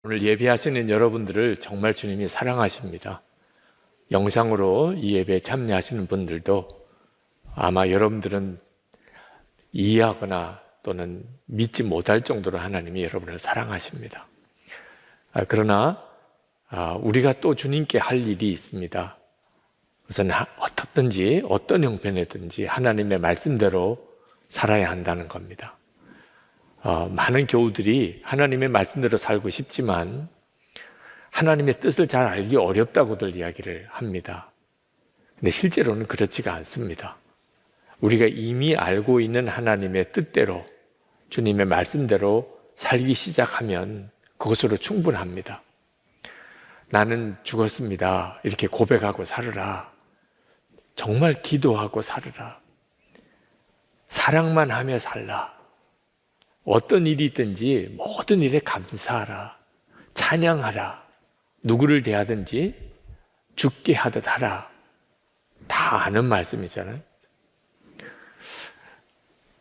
오늘 예배하시는 여러분들을 정말 주님이 사랑하십니다. 영상으로 이 예배에 참여하시는 분들도 아마 여러분들은 이해하거나 또는 믿지 못할 정도로 하나님이 여러분을 사랑하십니다. 그러나 우리가 또 주님께 할 일이 있습니다. 우선 어떻든지 어떤 형편이든지 하나님의 말씀대로 살아야 한다는 겁니다. 많은 교우들이 하나님의 말씀대로 살고 싶지만 하나님의 뜻을 잘 알기 어렵다고들 이야기를 합니다. 근데 실제로는 그렇지가 않습니다. 우리가 이미 알고 있는 하나님의 뜻대로 주님의 말씀대로 살기 시작하면 그것으로 충분합니다. 나는 죽었습니다. 이렇게 고백하고 살으라. 정말 기도하고 살으라. 사랑만 하며 살라. 어떤 일이 있든지 모든 일에 감사하라. 찬양하라. 누구를 대하든지 죽게 하듯 하라. 다 아는 말씀이잖아요.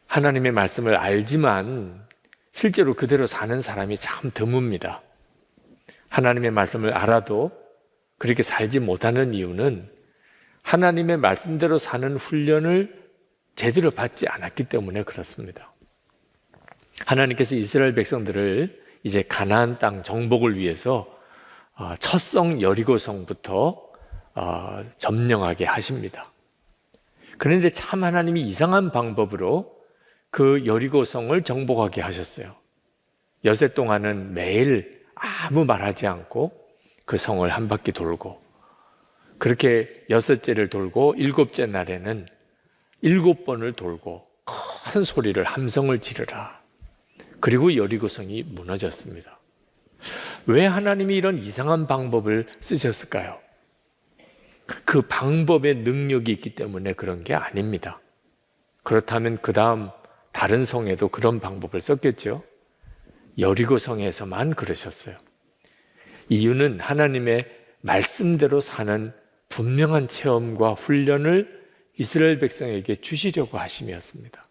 하나님의 말씀을 알지만 실제로 그대로 사는 사람이 참 드뭅니다. 하나님의 말씀을 알아도 그렇게 살지 못하는 이유는 하나님의 말씀대로 사는 훈련을 제대로 받지 않았기 때문에 그렇습니다. 하나님께서 이스라엘 백성들을 이제 가나안 땅 정복을 위해서 첫성 여리고성부터 점령하게 하십니다. 그런데 참 하나님이 이상한 방법으로 그 여리고성을 정복하게 하셨어요. 여세 동안은 매일 아무 말하지 않고 그 성을 한 바퀴 돌고, 그렇게 여섯째를 돌고 일곱째 날에는 7번을 돌고 큰 소리를 함성을 지르라. 그리고 여리고성이 무너졌습니다. 왜 하나님이 이런 이상한 방법을 쓰셨을까요? 그 방법에 능력이 있기 때문에 그런 게 아닙니다. 그렇다면 그 다음 다른 성에도 그런 방법을 썼겠죠. 여리고성에서만 그러셨어요. 이유는 하나님의 말씀대로 사는 분명한 체험과 훈련을 이스라엘 백성에게 주시려고 하심이었습니다.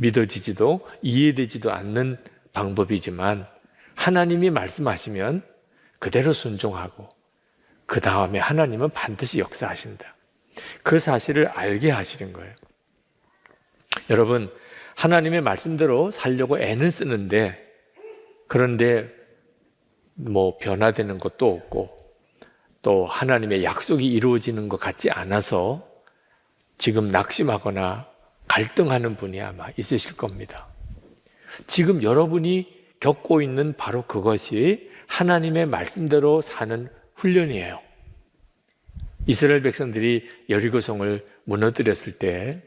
믿어지지도 이해되지도 않는 방법이지만 하나님이 말씀하시면 그대로 순종하고 그 다음에 하나님은 반드시 역사하신다. 그 사실을 알게 하시는 거예요. 여러분, 하나님의 말씀대로 살려고 애는 쓰는데, 그런데 변화되는 것도 없고 또 하나님의 약속이 이루어지는 것 같지 않아서 지금 낙심하거나 갈등하는 분이 아마 있으실 겁니다. 지금 여러분이 겪고 있는 바로 그것이 하나님의 말씀대로 사는 훈련이에요. 이스라엘 백성들이 여리고성을 무너뜨렸을 때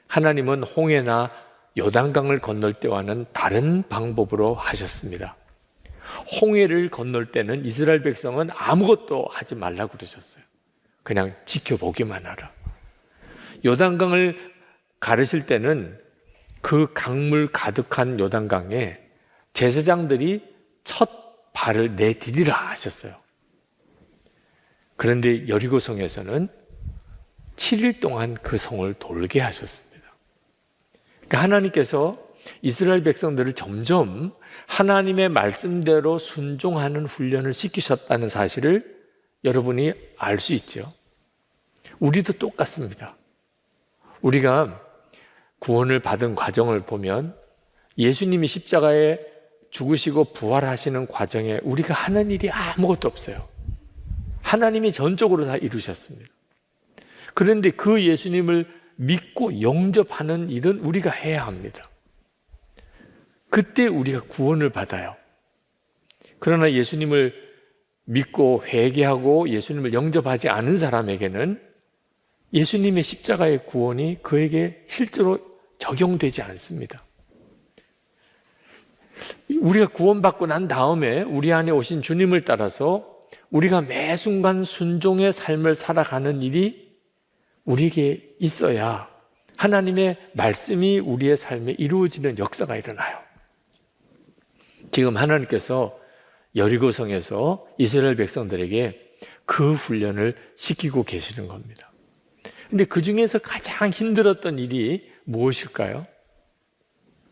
하나님은 홍해나 요단강을 건널 때와는 다른 방법으로 하셨습니다. 홍해를 건널 때는 이스라엘 백성은 아무것도 하지 말라고 그러셨어요. 그냥 지켜보기만 하라. 요단강을 가르실 때는 그 강물 가득한 요단강에 제사장들이 첫 발을 내디디라 하셨어요. 그런데 여리고성에서는 7일 동안 그 성을 돌게 하셨습니다. 그러니까 하나님께서 이스라엘 백성들을 점점 하나님의 말씀대로 순종하는 훈련을 시키셨다는 사실을 여러분이 알 수 있죠. 우리도 똑같습니다. 우리가 구원을 받은 과정을 보면 예수님이 십자가에 죽으시고 부활하시는 과정에 우리가 하는 일이 아무것도 없어요. 하나님이 전적으로 다 이루셨습니다. 그런데 그 예수님을 믿고 영접하는 일은 우리가 해야 합니다. 그때 우리가 구원을 받아요. 그러나 예수님을 믿고 회개하고 예수님을 영접하지 않은 사람에게는 예수님의 십자가의 구원이 그에게 실제로 적용되지 않습니다. 우리가 구원받고 난 다음에 우리 안에 오신 주님을 따라서 우리가 매 순간 순종의 삶을 살아가는 일이 우리에게 있어야 하나님의 말씀이 우리의 삶에 이루어지는 역사가 일어나요. 지금 하나님께서 여리고성에서 이스라엘 백성들에게 그 훈련을 시키고 계시는 겁니다. 근데 그 중에서 가장 힘들었던 일이 무엇일까요?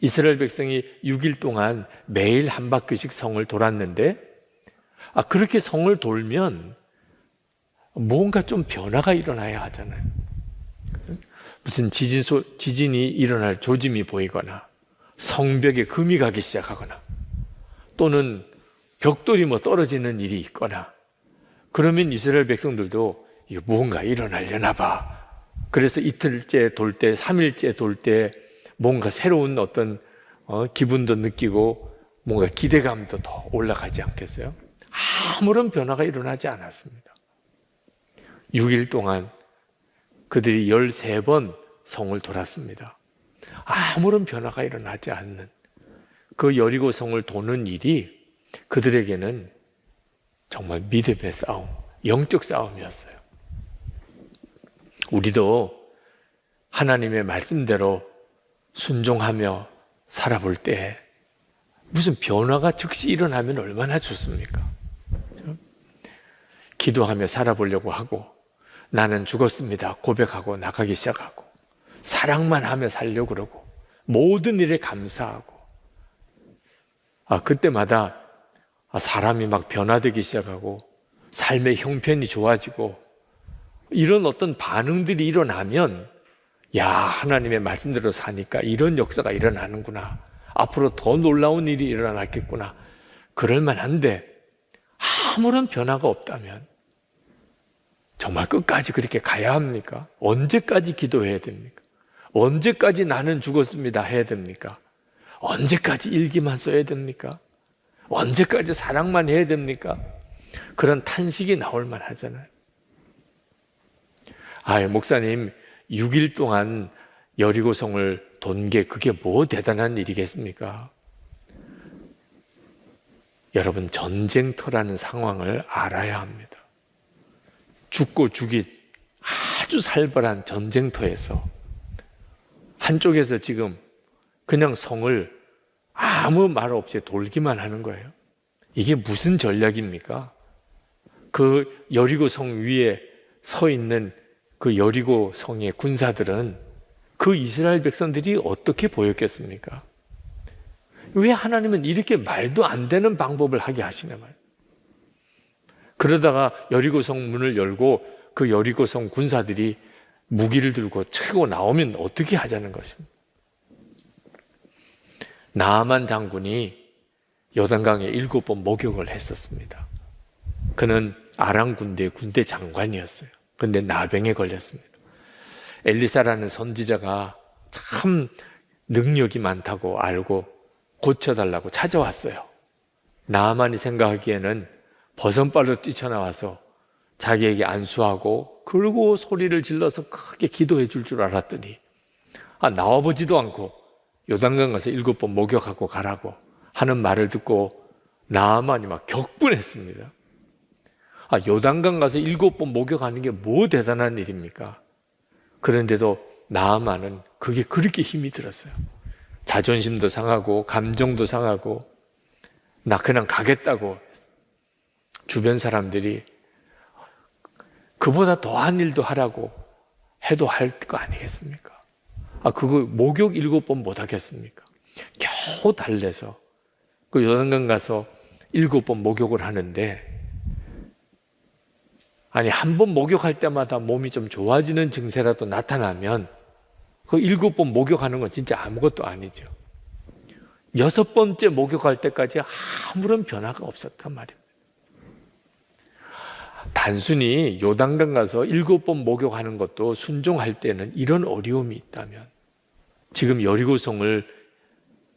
이스라엘 백성이 6일 동안 매일 한 바퀴씩 성을 돌았는데, 그렇게 성을 돌면 뭔가 좀 변화가 일어나야 하잖아요. 무슨 지진이 일어날 조짐이 보이거나, 성벽에 금이 가기 시작하거나, 또는 벽돌이 떨어지는 일이 있거나, 그러면 이스라엘 백성들도 이거 뭔가 일어나려나 봐. 그래서 이틀째 돌 때, 3일째 돌 때 뭔가 새로운 어떤 기분도 느끼고 뭔가 기대감도 더 올라가지 않겠어요? 아무런 변화가 일어나지 않았습니다. 6일 동안 그들이 13번 성을 돌았습니다. 아무런 변화가 일어나지 않는 그 여리고 성을 도는 일이 그들에게는 정말 믿음의 싸움, 영적 싸움이었어요. 우리도 하나님의 말씀대로 순종하며 살아볼 때 무슨 변화가 즉시 일어나면 얼마나 좋습니까? 그렇죠? 기도하며 살아보려고 하고, 나는 죽었습니다 고백하고 나가기 시작하고, 사랑만 하며 살려고 그러고, 모든 일에 감사하고, 그때마다 사람이 막 변화되기 시작하고 삶의 형편이 좋아지고, 이런 어떤 반응들이 일어나면 하나님의 말씀대로 사니까 이런 역사가 일어나는구나, 앞으로 더 놀라운 일이 일어나겠구나, 그럴 만한데, 아무런 변화가 없다면 정말 끝까지 그렇게 가야 합니까? 언제까지 기도해야 됩니까? 언제까지 나는 죽었습니다 해야 됩니까? 언제까지 일기만 써야 됩니까? 언제까지 사랑만 해야 됩니까? 그런 탄식이 나올 만하잖아요. 목사님 6일 동안 여리고성을 돈 게 그게 뭐 대단한 일이겠습니까? 여러분, 전쟁터라는 상황을 알아야 합니다. 죽고 죽이 아주 살벌한 전쟁터에서 한쪽에서 지금 그냥 성을 아무 말 없이 돌기만 하는 거예요. 이게 무슨 전략입니까? 그 여리고 성 위에 서 있는 그 여리고 성의 군사들은 그 이스라엘 백성들이 어떻게 보였겠습니까? 왜 하나님은 이렇게 말도 안 되는 방법을 하게 하시냐 말이에요. 그러다가 여리고 성 문을 열고 그 여리고 성 군사들이 무기를 들고 치고 나오면 어떻게 하자는 것입니다. 나아만 장군이 요단강에 7번 목욕을 했었습니다. 그는 아람 군대 장관이었어요. 그런데 나병에 걸렸습니다. 엘리사라는 선지자가 참 능력이 많다고 알고 고쳐달라고 찾아왔어요. 나아만이 생각하기에는 버선발로 뛰쳐나와서 자기에게 안수하고 그리고 소리를 질러서 크게 기도해 줄 알았더니 나와보지도 않고 요단강 가서 7번 목욕하고 가라고 하는 말을 듣고 나아만이 막 격분했습니다. 요단강 가서 7번 목욕하는 게 뭐 대단한 일입니까? 그런데도 나아만은 그게 그렇게 힘이 들었어요. 자존심도 상하고 감정도 상하고 나 그냥 가겠다고. 주변 사람들이 그보다 더한 일도 하라고 해도 할 거 아니겠습니까? 그거 목욕 7번 못 하겠습니까? 겨우 달래서 그 요단강 가서 7번 목욕을 하는데, 한 번 목욕할 때마다 몸이 좀 좋아지는 증세라도 나타나면 그 7번 목욕하는 건 진짜 아무것도 아니죠. 6번째 목욕할 때까지 아무런 변화가 없었단 말입니다. 단순히 요단강 가서 7번 목욕하는 것도 순종할 때는 이런 어려움이 있다면, 지금 여리고성을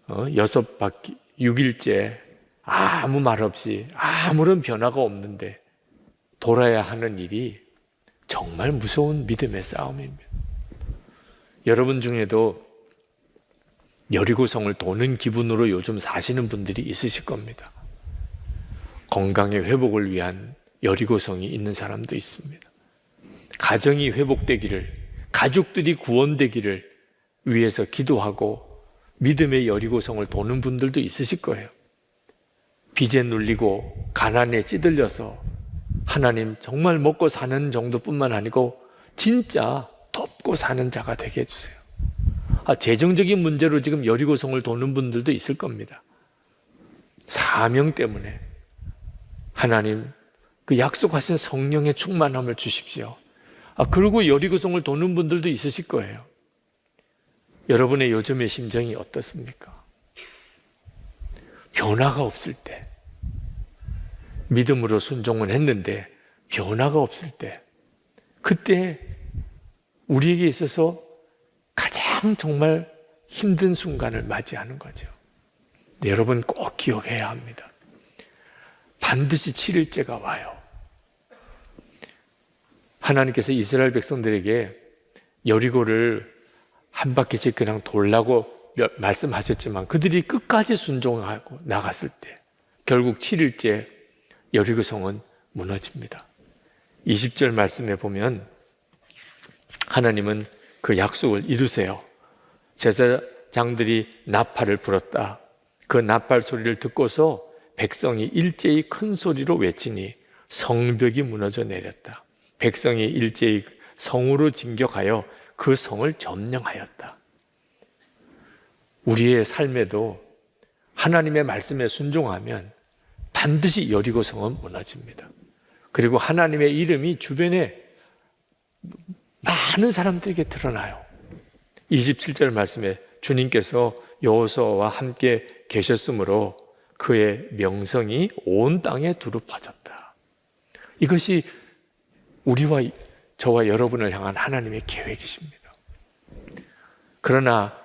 6바퀴 6일째 아무 말 없이 아무런 변화가 없는데 돌아야 하는 일이 정말 무서운 믿음의 싸움입니다. 여러분 중에도 여리고성을 도는 기분으로 요즘 사시는 분들이 있으실 겁니다. 건강의 회복을 위한 여리고성이 있는 사람도 있습니다. 가정이 회복되기를, 가족들이 구원되기를 위해서 기도하고 믿음의 여리고성을 도는 분들도 있으실 거예요. 빚에 눌리고 가난에 찌들려서 하나님 정말 먹고 사는 정도뿐만 아니고 진짜 돕고 사는 자가 되게 해주세요. 재정적인 문제로 지금 여리고성을 도는 분들도 있을 겁니다. 사명 때문에. 하나님, 그 약속하신 성령의 충만함을 주십시오. 그리고 여리고성을 도는 분들도 있으실 거예요. 여러분의 요즘의 심정이 어떻습니까? 변화가 없을 때, 믿음으로 순종을 했는데 변화가 없을 때, 그때 우리에게 있어서 가장 정말 힘든 순간을 맞이하는 거죠. 네, 여러분 꼭 기억해야 합니다. 반드시 7일째가 와요. 하나님께서 이스라엘 백성들에게 여리고를 한 바퀴씩 그냥 돌라고 말씀하셨지만 그들이 끝까지 순종하고 나갔을 때 결국 7일째 여리고성은 무너집니다. 20절 말씀에 보면 하나님은 그 약속을 이루세요. 제사장들이 나팔을 불었다. 그 나팔 소리를 듣고서 백성이 일제히 큰 소리로 외치니 성벽이 무너져 내렸다. 백성이 일제히 성으로 진격하여 그 성을 점령하였다. 우리의 삶에도 하나님의 말씀에 순종하면 반드시 여리고성은 무너집니다. 그리고 하나님의 이름이 주변에 많은 사람들에게 드러나요. 27절 말씀에 주님께서 여호수아와 함께 계셨으므로 그의 명성이 온 땅에 두루 퍼졌다. 이것이 우리와 저와 여러분을 향한 하나님의 계획이십니다. 그러나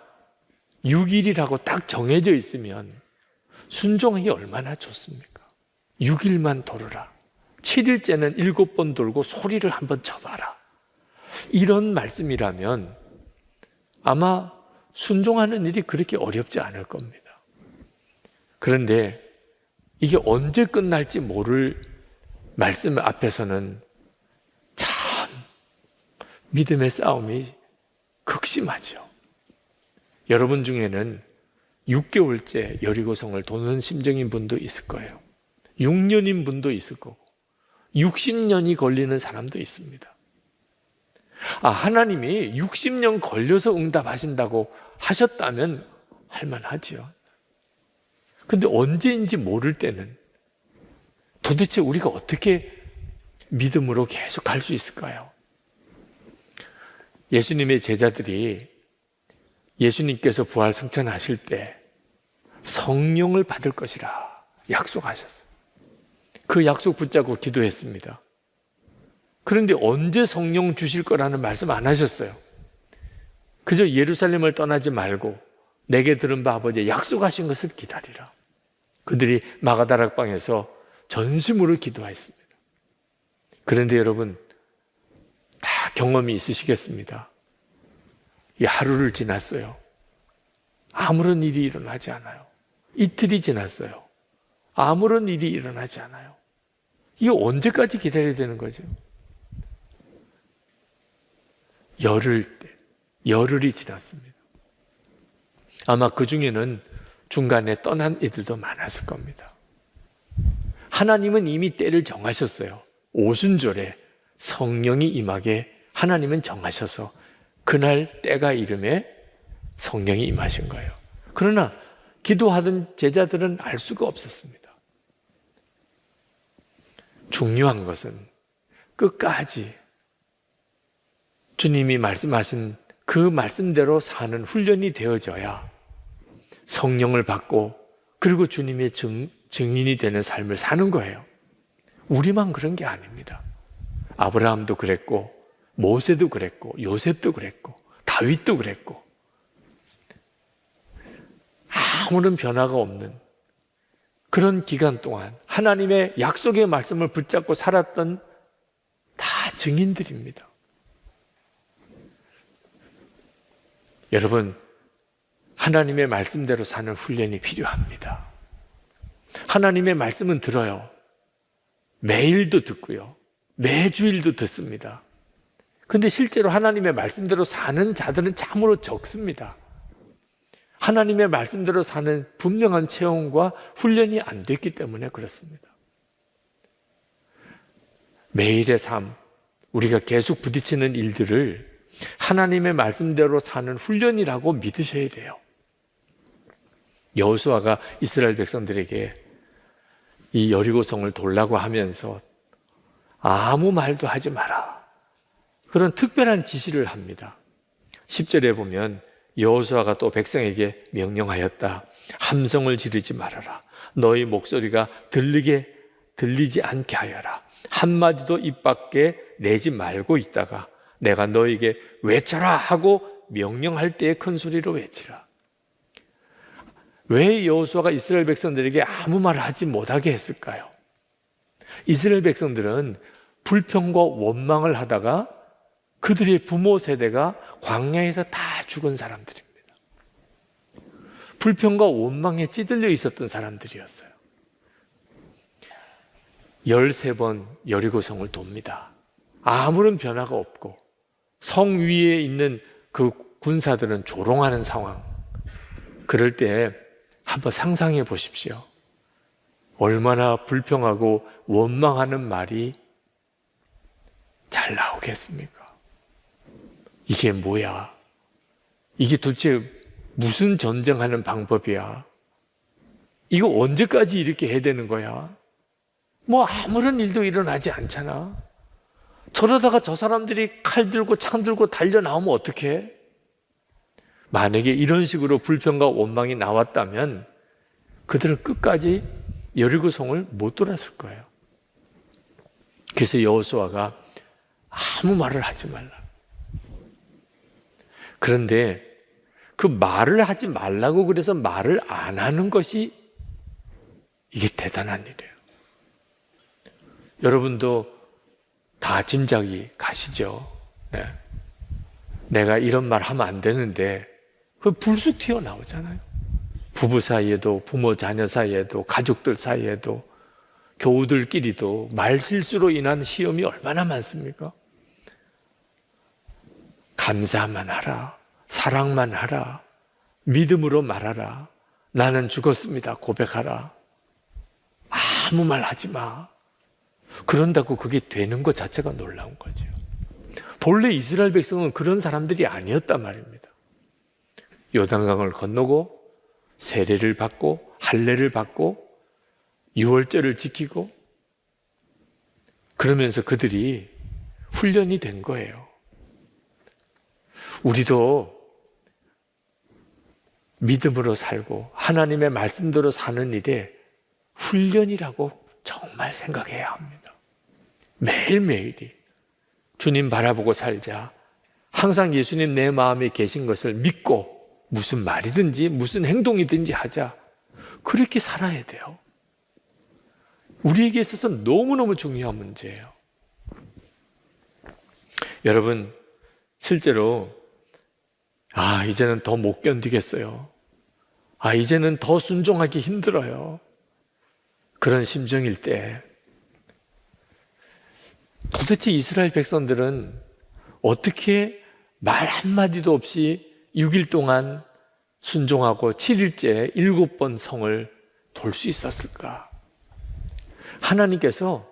6일이라고 딱 정해져 있으면 순종하기 얼마나 좋습니까? 6일만 돌으라. 7일째는 7번 돌고 소리를 한번 쳐봐라. 이런 말씀이라면 아마 순종하는 일이 그렇게 어렵지 않을 겁니다. 그런데 이게 언제 끝날지 모를 말씀 앞에서는 참 믿음의 싸움이 극심하죠. 여러분 중에는 6개월째 여리고성을 도는 심정인 분도 있을 거예요. 6년인 분도 있을 거고 60년이 걸리는 사람도 있습니다. 하나님이 60년 걸려서 응답하신다고 하셨다면 할만하지요. 근데 언제인지 모를 때는 도대체 우리가 어떻게 믿음으로 계속 갈 수 있을까요? 예수님의 제자들이 예수님께서 부활 승천하실 때 성령을 받을 것이라 약속하셨어요. 그 약속 붙잡고 기도했습니다. 그런데 언제 성령 주실 거라는 말씀 안 하셨어요. 그저 예루살렘을 떠나지 말고 내게 들은 바 아버지 약속하신 것을 기다리라. 그들이 마가다락방에서 전심으로 기도했습니다. 그런데 여러분 다 경험이 있으시겠습니다. 이 하루를 지났어요. 아무런 일이 일어나지 않아요. 이틀이 지났어요. 아무런 일이 일어나지 않아요. 이게 언제까지 기다려야 되는 거죠? 열흘이 지났습니다. 아마 그 중에는 중간에 떠난 이들도 많았을 겁니다. 하나님은 이미 때를 정하셨어요. 오순절에 성령이 임하게 하나님은 정하셔서 그날 때가 이름에 성령이 임하신 거예요. 그러나 기도하던 제자들은 알 수가 없었습니다. 중요한 것은 끝까지 주님이 말씀하신 그 말씀대로 사는 훈련이 되어져야 성령을 받고 그리고 주님의 증인이 되는 삶을 사는 거예요. 우리만 그런 게 아닙니다. 아브라함도 그랬고 모세도 그랬고 요셉도 그랬고 다윗도 그랬고 아무런 변화가 없는 그런 기간 동안 하나님의 약속의 말씀을 붙잡고 살았던 다 증인들입니다. 여러분, 하나님의 말씀대로 사는 훈련이 필요합니다. 하나님의 말씀은 들어요. 매일도 듣고요. 매주일도 듣습니다. 근데 실제로 하나님의 말씀대로 사는 자들은 참으로 적습니다. 하나님의 말씀대로 사는 분명한 체험과 훈련이 안 됐기 때문에 그렇습니다. 매일의 삶, 우리가 계속 부딪히는 일들을 하나님의 말씀대로 사는 훈련이라고 믿으셔야 돼요. 여호수아가 이스라엘 백성들에게 이 여리고성을 돌라고 하면서 아무 말도 하지 마라, 그런 특별한 지시를 합니다. 10절에 보면 여호수아가 또 백성에게 명령하였다. 함성을 지르지 말아라. 너희 목소리가 들리지 않게 하여라. 한마디도 입 밖에 내지 말고 있다가 내가 너에게 외쳐라 하고 명령할 때에 큰 소리로 외치라. 왜 여호수아가 이스라엘 백성들에게 아무 말을 하지 못하게 했을까요? 이스라엘 백성들은 불평과 원망을 하다가 그들의 부모 세대가 광야에서 다 죽은 사람들입니다. 불평과 원망에 찌들려 있었던 사람들이었어요. 13번 여리고성을 돕니다. 아무런 변화가 없고 성 위에 있는 그 군사들은 조롱하는 상황. 그럴 때 한번 상상해 보십시오. 얼마나 불평하고 원망하는 말이 잘 나오겠습니까? 이게 뭐야? 이게 도대체 무슨 전쟁하는 방법이야? 이거 언제까지 이렇게 해야 되는 거야? 뭐 아무런 일도 일어나지 않잖아. 저러다가 저 사람들이 칼 들고 창 들고 달려 나오면 어떡해? 만약에 이런 식으로 불평과 원망이 나왔다면 그들은 끝까지 여리고성을 못 돌았을 거예요. 그래서 여호수아가 아무 말을 하지 말라. 그런데 그 말을 하지 말라고 그래서 말을 안 하는 것이 이게 대단한 일이에요. 여러분도 다 짐작이 가시죠? 네. 내가 이런 말 하면 안 되는데 그 불쑥 튀어나오잖아요. 부부 사이에도, 부모 자녀 사이에도, 가족들 사이에도, 교우들끼리도 말실수로 인한 시험이 얼마나 많습니까? 감사만 하라, 사랑만 하라, 믿음으로 말하라, 나는 죽었습니다 고백하라. 아무 말 하지 마. 그런다고 그게 되는 것 자체가 놀라운 거죠. 본래 이스라엘 백성은 그런 사람들이 아니었단 말입니다. 요단강을 건너고 세례를 받고 할례를 받고 유월절을 지키고 그러면서 그들이 훈련이 된 거예요. 우리도 믿음으로 살고 하나님의 말씀대로 사는 일에 훈련이라고 정말 생각해야 합니다. 매일매일이 주님 바라보고 살자. 항상 예수님 내 마음에 계신 것을 믿고 무슨 말이든지 무슨 행동이든지 하자. 그렇게 살아야 돼요. 우리에게 있어서 너무너무 중요한 문제예요. 여러분, 실제로 이제는 더 못 견디겠어요. 이제는 더 순종하기 힘들어요. 그런 심정일 때 도대체 이스라엘 백성들은 어떻게 말 한마디도 없이 6일 동안 순종하고 7일째 7번 성을 돌 수 있었을까? 하나님께서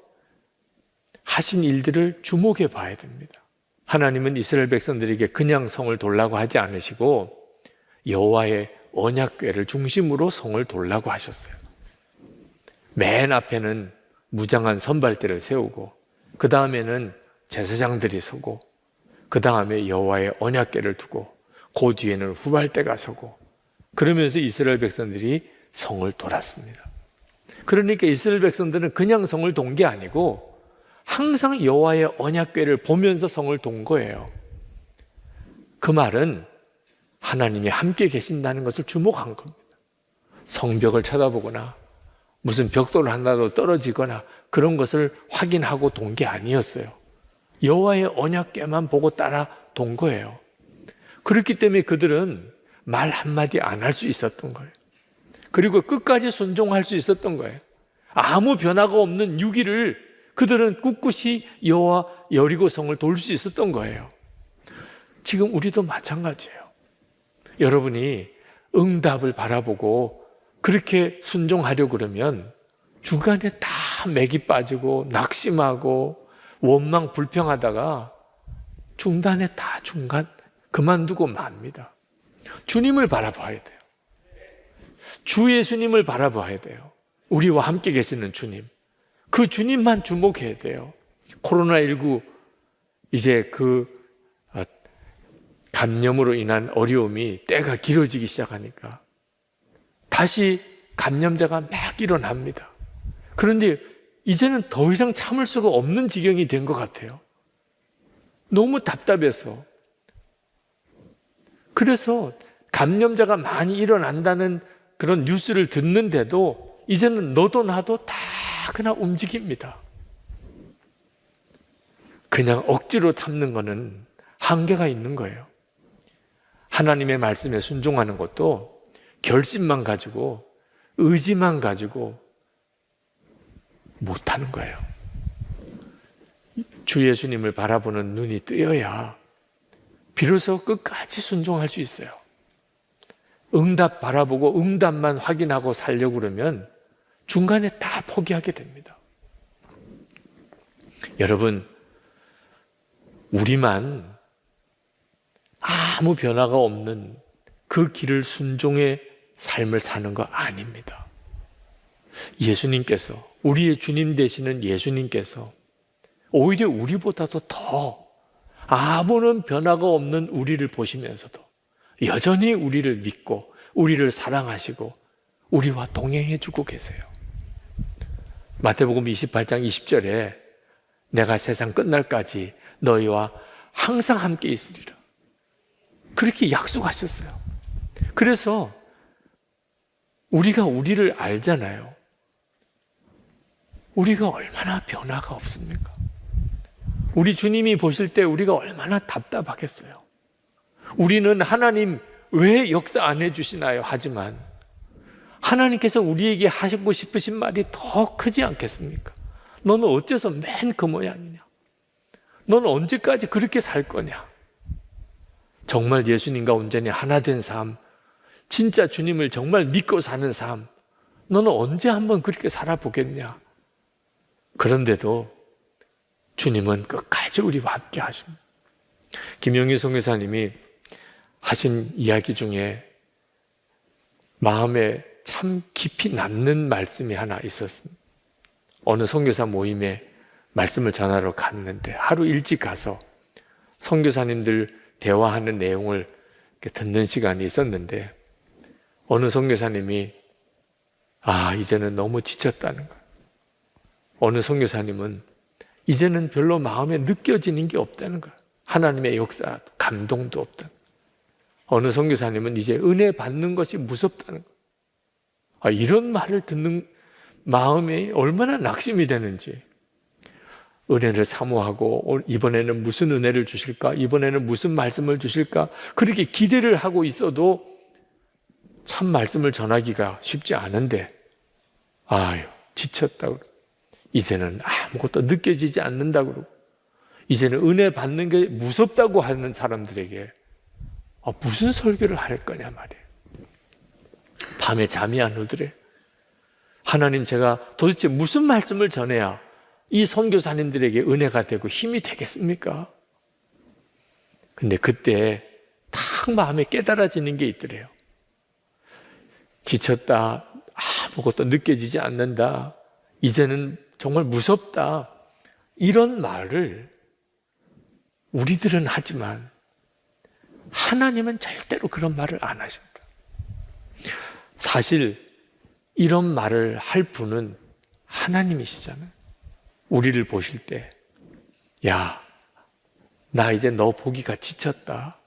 하신 일들을 주목해 봐야 됩니다. 하나님은 이스라엘 백성들에게 그냥 성을 돌라고 하지 않으시고 여호와의 언약궤를 중심으로 성을 돌라고 하셨어요. 맨 앞에는 무장한 선발대를 세우고 그 다음에는 제사장들이 서고 그 다음에 여호와의 언약궤를 두고 그 뒤에는 후발대가 서고 그러면서 이스라엘 백성들이 성을 돌았습니다. 그러니까 이스라엘 백성들은 그냥 성을 돈 게 아니고 항상 여호와의 언약궤를 보면서 성을 돈 거예요. 그 말은 하나님이 함께 계신다는 것을 주목한 겁니다. 성벽을 쳐다보거나 무슨 벽돌 하나도 떨어지거나 그런 것을 확인하고 돈 게 아니었어요. 여호와의 언약궤만 보고 따라 돈 거예요. 그렇기 때문에 그들은 말 한마디 안 할 수 있었던 거예요. 그리고 끝까지 순종할 수 있었던 거예요. 아무 변화가 없는 6일을 그들은 꿋꿋이 여호와 여리고성을 돌 수 있었던 거예요. 지금 우리도 마찬가지예요. 여러분이 응답을 바라보고 그렇게 순종하려고 그러면 중간에 다 맥이 빠지고 낙심하고 원망 불평하다가 중단에 다 중간 그만두고 맙니다. 주님을 바라봐야 돼요. 주 예수님을 바라봐야 돼요. 우리와 함께 계시는 주님. 그 주님만 주목해야 돼요. 코로나19 이제 그 감염으로 인한 어려움이 때가 길어지기 시작하니까 다시 감염자가 막 일어납니다. 그런데 이제는 더 이상 참을 수가 없는 지경이 된 것 같아요. 너무 답답해서. 그래서 감염자가 많이 일어난다는 그런 뉴스를 듣는데도 이제는 너도 나도 다 그냥 움직입니다. 그냥 억지로 참는 거는 한계가 있는 거예요. 하나님의 말씀에 순종하는 것도 결심만 가지고 의지만 가지고 못하는 거예요. 주 예수님을 바라보는 눈이 뜨여야 비로소 끝까지 순종할 수 있어요. 응답 바라보고 응답만 확인하고 살려고 그러면 중간에 다 포기하게 됩니다. 여러분, 우리만 아무 변화가 없는 그 길을 순종의 삶을 사는 거 아닙니다. 예수님께서, 우리의 주님 되시는 예수님께서 오히려 우리보다도 더 아무런 변화가 없는 우리를 보시면서도 여전히 우리를 믿고 우리를 사랑하시고 우리와 동행해 주고 계세요. 마태복음 28장 20절에 내가 세상 끝날까지 너희와 항상 함께 있으리라. 그렇게 약속하셨어요. 그래서 우리가 우리를 알잖아요. 우리가 얼마나 변화가 없습니까? 우리 주님이 보실 때 우리가 얼마나 답답하겠어요. 우리는 하나님 왜 역사 안 해주시나요? 하지만 하나님께서 우리에게 하시고 싶으신 말이 더 크지 않겠습니까? 너는 어째서 맨 그 모양이냐? 너는 언제까지 그렇게 살 거냐? 정말 예수님과 온전히 하나 된 삶, 진짜 주님을 정말 믿고 사는 삶, 너는 언제 한번 그렇게 살아보겠냐? 그런데도 주님은 끝까지 우리와 함께 하십니다. 김영희 선교사님이 하신 이야기 중에 마음에 참 깊이 남는 말씀이 하나 있었습니다. 어느 선교사 모임에 말씀을 전하러 갔는데 하루 일찍 가서 선교사님들 대화하는 내용을 듣는 시간이 있었는데 어느 선교사님이 이제는 너무 지쳤다는 거예요. 어느 선교사님은 이제는 별로 마음에 느껴지는 게 없다는 거예요. 하나님의 역사, 감동도 없다. 어느 선교사님은 이제 은혜 받는 것이 무섭다는 거예요. 이런 말을 듣는 마음이 얼마나 낙심이 되는지. 은혜를 사모하고 이번에는 무슨 은혜를 주실까? 이번에는 무슨 말씀을 주실까? 그렇게 기대를 하고 있어도 참 말씀을 전하기가 쉽지 않은데 지쳤다고 이제는 아무것도 느껴지지 않는다고 그러고 이제는 은혜 받는 게 무섭다고 하는 사람들에게 무슨 설교를 할 거냐 말이에요. 밤에 잠이 안 오더래. 하나님, 제가 도대체 무슨 말씀을 전해야 이 선교사님들에게 은혜가 되고 힘이 되겠습니까? 근데 그때 딱 마음에 깨달아지는 게 있더래요. 지쳤다, 아무것도 느껴지지 않는다, 이제는 정말 무섭다, 이런 말을 우리들은 하지만 하나님은 절대로 그런 말을 안 하신다. 사실 이런 말을 할 분은 하나님이시잖아요. 우리를 보실 때 나 이제 너 보기가 지쳤다.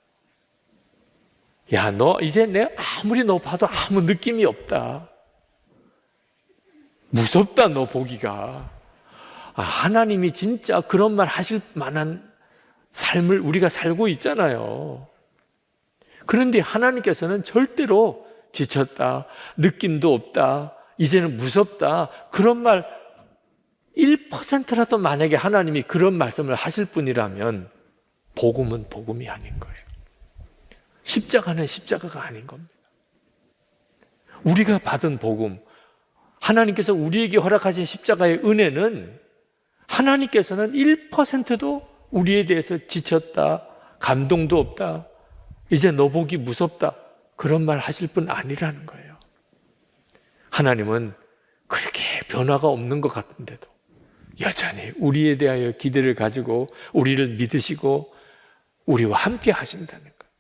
너 이제 내가 아무리 너 봐도 아무 느낌이 없다. 무섭다, 너 보기가. 하나님이 진짜 그런 말 하실 만한 삶을 우리가 살고 있잖아요. 그런데 하나님께서는 절대로 지쳤다, 느낌도 없다, 이제는 무섭다, 그런 말 1%라도 만약에 하나님이 그런 말씀을 하실 분이라면 복음은 복음이 아닌 거예요. 십자가는 십자가가 아닌 겁니다. 우리가 받은 복음, 하나님께서 우리에게 허락하신 십자가의 은혜는 하나님께서는 1%도 우리에 대해서 지쳤다, 감동도 없다, 이제 너 보기 무섭다, 그런 말 하실 분 아니라는 거예요. 하나님은 그렇게 변화가 없는 것 같은데도 여전히 우리에 대하여 기대를 가지고 우리를 믿으시고 우리와 함께 하신다는 거예요.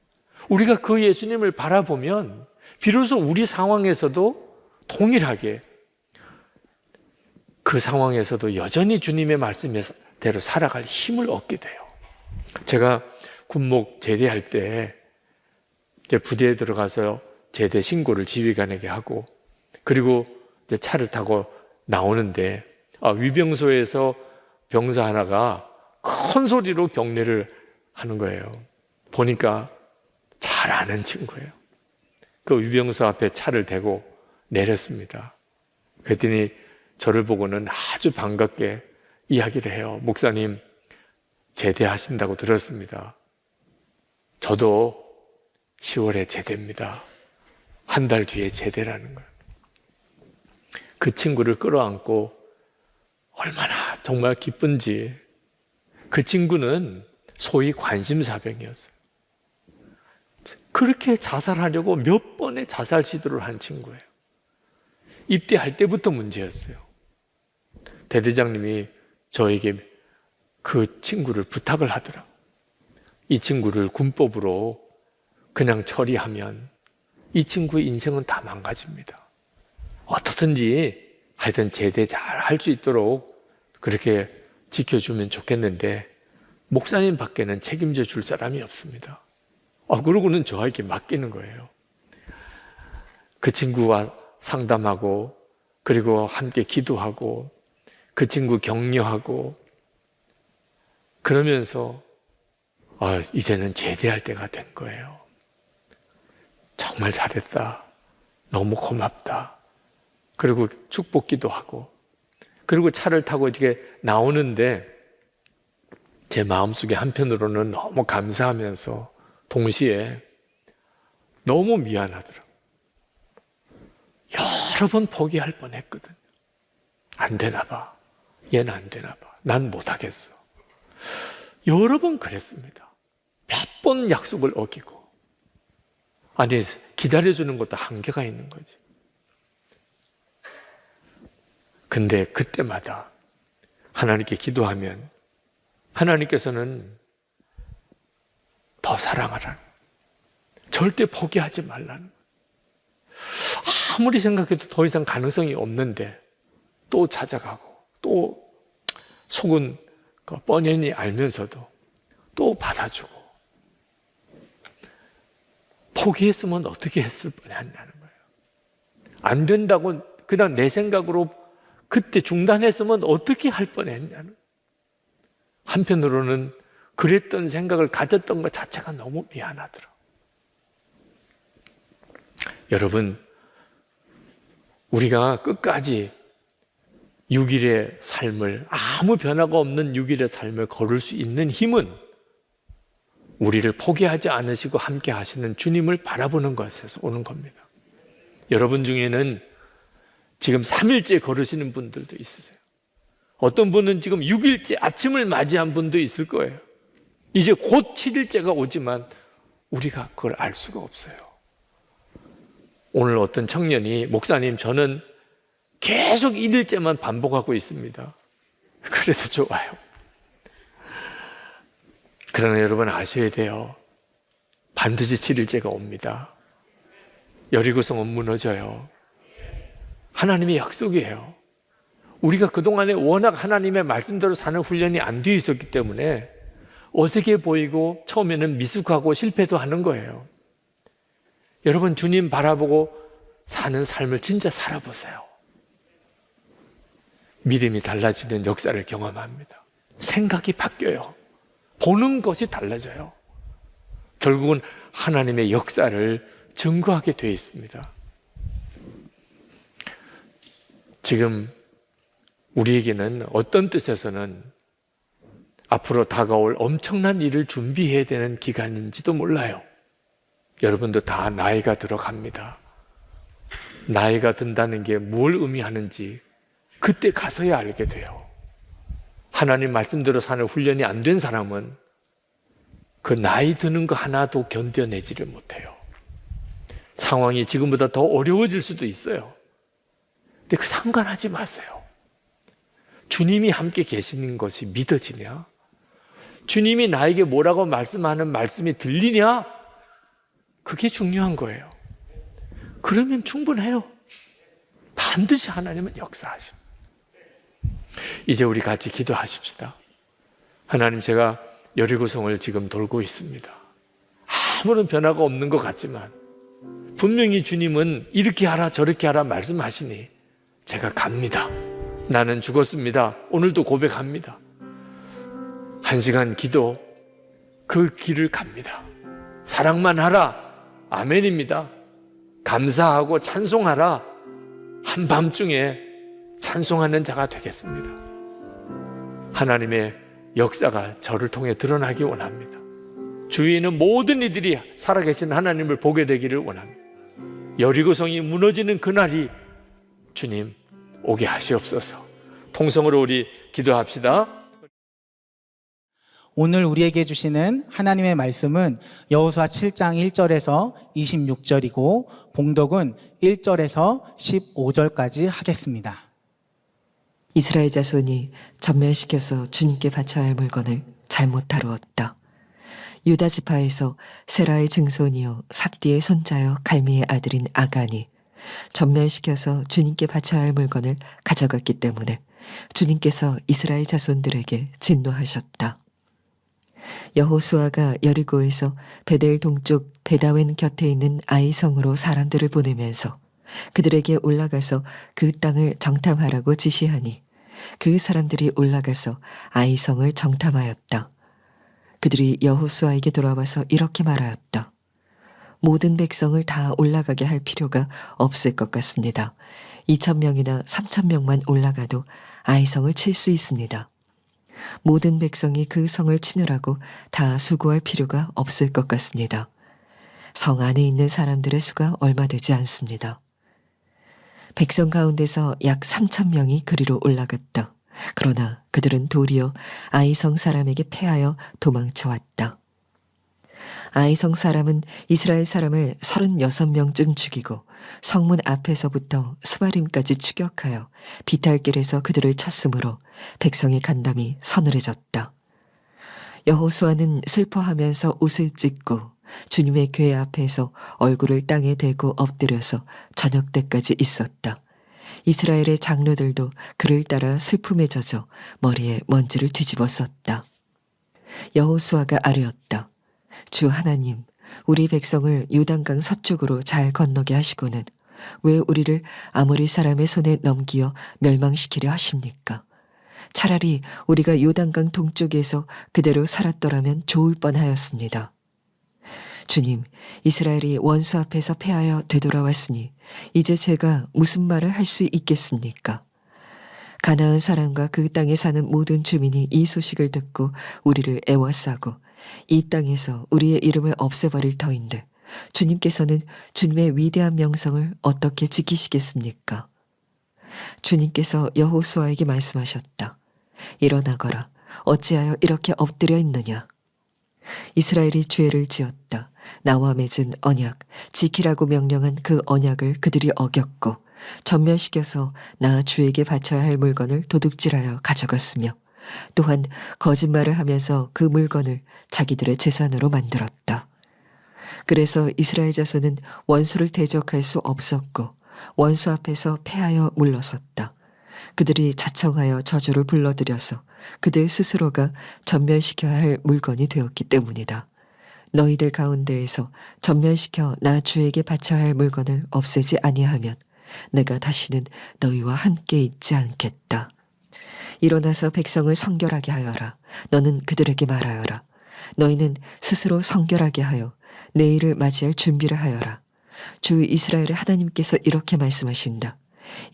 우리가 그 예수님을 바라보면 비로소 우리 상황에서도 동일하게 그 상황에서도 여전히 주님의 말씀대로 살아갈 힘을 얻게 돼요. 제가 군목 제대할 때 이제 부대에 들어가서 제대 신고를 지휘관에게 하고, 그리고 이제 차를 타고 나오는데 위병소에서 병사 하나가 큰 소리로 경례를 하는 거예요. 보니까 잘 아는 친구예요. 그 위병소 앞에 차를 대고 내렸습니다. 그랬더니 저를 보고는 아주 반갑게 이야기를 해요. 목사님, 제대하신다고 들었습니다. 저도 10월에 제대입니다. 한 달 뒤에 제대라는 거예요. 그 친구를 끌어안고 얼마나 정말 기쁜지. 그 친구는 소위 관심사병이었어요. 그렇게 자살하려고 몇 번의 자살 시도를 한 친구예요. 입대할 때부터 문제였어요. 대대장님이 저에게 그 친구를 부탁을 하더라고요. 이 친구를 군법으로 그냥 처리하면 이 친구의 인생은 다 망가집니다. 어떻든지 하여튼 제대 잘 할 수 있도록 그렇게 지켜주면 좋겠는데 목사님 밖에는 책임져 줄 사람이 없습니다. 그러고는 저에게 맡기는 거예요. 그 친구와 상담하고, 그리고 함께 기도하고, 그 친구 격려하고, 그러면서 이제는 제대할 때가 된 거예요. 정말 잘했다. 너무 고맙다. 그리고 축복기도 하고, 그리고 차를 타고 이렇게 나오는데 제 마음속에 한편으로는 너무 감사하면서 동시에 너무 미안하더라고요. 여러 번 포기할 뻔했거든요. 안 되나 봐. 얘는 안 되나 봐. 난 못하겠어. 여러 번 그랬습니다. 몇 번 약속을 어기고. 아니, 기다려주는 것도 한계가 있는 거지. 근데 그때마다 하나님께 기도하면 하나님께서는 더 사랑하라는, 절대 포기하지 말라는, 아무리 생각해도 더 이상 가능성이 없는데 또 찾아가고, 또 속은 뻔히 알면서도 또 받아주고. 포기했으면 어떻게 했을 뻔했냐는 거예요. 안 된다고 그냥 내 생각으로 그때 중단했으면 어떻게 할 뻔했냐는. 한편으로는 그랬던 생각을 가졌던 것 자체가 너무 미안하더라. 여러분, 우리가 끝까지 6일의 삶을, 아무 변화가 없는 6일의 삶을 걸을 수 있는 힘은 우리를 포기하지 않으시고 함께 하시는 주님을 바라보는 것에서 오는 겁니다. 여러분 중에는 지금 3일째 걸으시는 분들도 있으세요. 어떤 분은 지금 6일째 아침을 맞이한 분도 있을 거예요. 이제 곧 7일째가 오지만 우리가 그걸 알 수가 없어요. 오늘 어떤 청년이, 목사님, 저는 계속 1일째만 반복하고 있습니다. 그래도 좋아요. 그러나 여러분 아셔야 돼요. 반드시 7일째가 옵니다. 여리고성은 무너져요. 하나님의 약속이에요. 우리가 그동안에 워낙 하나님의 말씀대로 사는 훈련이 안 되어 있었기 때문에 어색해 보이고 처음에는 미숙하고 실패도 하는 거예요. 여러분, 주님 바라보고 사는 삶을 진짜 살아보세요. 믿음이 달라지는 역사를 경험합니다. 생각이 바뀌어요. 보는 것이 달라져요. 결국은 하나님의 역사를 증거하게 되어 있습니다. 지금 우리에게는 어떤 뜻에서는 앞으로 다가올 엄청난 일을 준비해야 되는 기간인지도 몰라요. 여러분도 다 나이가 들어갑니다. 나이가 든다는 게 뭘 의미하는지 그때 가서야 알게 돼요. 하나님 말씀대로 사는 훈련이 안 된 사람은 그 나이 드는 거 하나도 견뎌내지를 못해요. 상황이 지금보다 더 어려워질 수도 있어요. 근데 그 상관하지 마세요. 주님이 함께 계시는 것이 믿어지냐? 주님이 나에게 뭐라고 말씀하는 말씀이 들리냐? 그게 중요한 거예요. 그러면 충분해요. 반드시 하나님은 역사하십니다. 이제 우리 같이 기도하십시다. 하나님, 제가 여리고성을 지금 돌고 있습니다. 아무런 변화가 없는 것 같지만 분명히 주님은 이렇게 하라 저렇게 하라 말씀하시니 제가 갑니다. 나는 죽었습니다. 오늘도 고백합니다. 1시간 기도, 그 길을 갑니다. 사랑만 하라, 아멘입니다. 감사하고 찬송하라, 한밤중에 찬송하는 자가 되겠습니다. 하나님의 역사가 저를 통해 드러나기 원합니다. 주위에 있는 모든 이들이 살아계신 하나님을 보게 되기를 원합니다. 여리고성이 무너지는 그날이 주님 오게 하시옵소서. 통성으로 우리 기도합시다. 오늘 우리에게 주시는 하나님의 말씀은 여호수아 7장 1절에서 26절이고 봉독은 1절에서 15절까지 하겠습니다. 이스라엘 자손이 전멸시켜서 주님께 바쳐야 할 물건을 잘못 다루었다. 유다 지파에서 세라의 증손이요 삽디의 손자요 갈미의 아들인 아간이 전멸시켜서 주님께 바쳐야 할 물건을 가져갔기 때문에 주님께서 이스라엘 자손들에게 진노하셨다. 여호수아가 여리고에서 베델 동쪽 베다웬 곁에 있는 아이성으로 사람들을 보내면서 그들에게 올라가서 그 땅을 정탐하라고 지시하니 그 사람들이 올라가서 아이성을 정탐하였다. 그들이 여호수아에게 돌아와서 이렇게 말하였다. 모든 백성을 다 올라가게 할 필요가 없을 것 같습니다. 2,000명이나 3,000명만 올라가도 아이성을 칠 수 있습니다. 모든 백성이 그 성을 치느라고 다 수고할 필요가 없을 것 같습니다. 성 안에 있는 사람들의 수가 얼마 되지 않습니다. 백성 가운데서 약 3,000명이 그리로 올라갔다. 그러나 그들은 도리어 아이성 사람에게 패하여 도망쳐왔다. 아이성 사람은 이스라엘 사람을 36명쯤 죽이고 성문 앞에서부터 스바림까지 추격하여 비탈길에서 그들을 쳤으므로 백성의 간담이 서늘해졌다. 여호수아는 슬퍼하면서 옷을 찢고 주님의 궤 앞에서 얼굴을 땅에 대고 엎드려서 저녁 때까지 있었다. 이스라엘의 장로들도 그를 따라 슬픔에 젖어 머리에 먼지를 뒤집어 썼다. 여호수아가 아뢰었다. 주 하나님, 우리 백성을 요단강 서쪽으로 잘 건너게 하시고는 왜 우리를 아모리 사람의 손에 넘기어 멸망시키려 하십니까? 차라리 우리가 요단강 동쪽에서 그대로 살았더라면 좋을 뻔하였습니다. 주님, 이스라엘이 원수 앞에서 패하여 되돌아왔으니 이제 제가 무슨 말을 할 수 있겠습니까? 가나안 사람과 그 땅에 사는 모든 주민이 이 소식을 듣고 우리를 애워싸고 이 땅에서 우리의 이름을 없애버릴 터인데 주님께서는 주님의 위대한 명성을 어떻게 지키시겠습니까? 주님께서 여호수아에게 말씀하셨다. 일어나거라. 어찌하여 이렇게 엎드려 있느냐? 이스라엘이 죄를 지었다. 나와 맺은 언약, 지키라고 명령한 그 언약을 그들이 어겼고 전멸시켜서 나 주에게 바쳐야 할 물건을 도둑질하여 가져갔으며 또한 거짓말을 하면서 그 물건을 자기들의 재산으로 만들었다. 그래서 이스라엘 자손은 원수를 대적할 수 없었고 원수 앞에서 패하여 물러섰다. 그들이 자청하여 저주를 불러들여서 그들 스스로가 전멸시켜야 할 물건이 되었기 때문이다. 너희들 가운데에서 전멸시켜 나 주에게 바쳐야 할 물건을 없애지 아니하면 내가 다시는 너희와 함께 있지 않겠다. 일어나서 백성을 성결하게 하여라. 너는 그들에게 말하여라. 너희는 스스로 성결하게 하여 내일을 맞이할 준비를 하여라. 주 이스라엘의 하나님께서 이렇게 말씀하신다.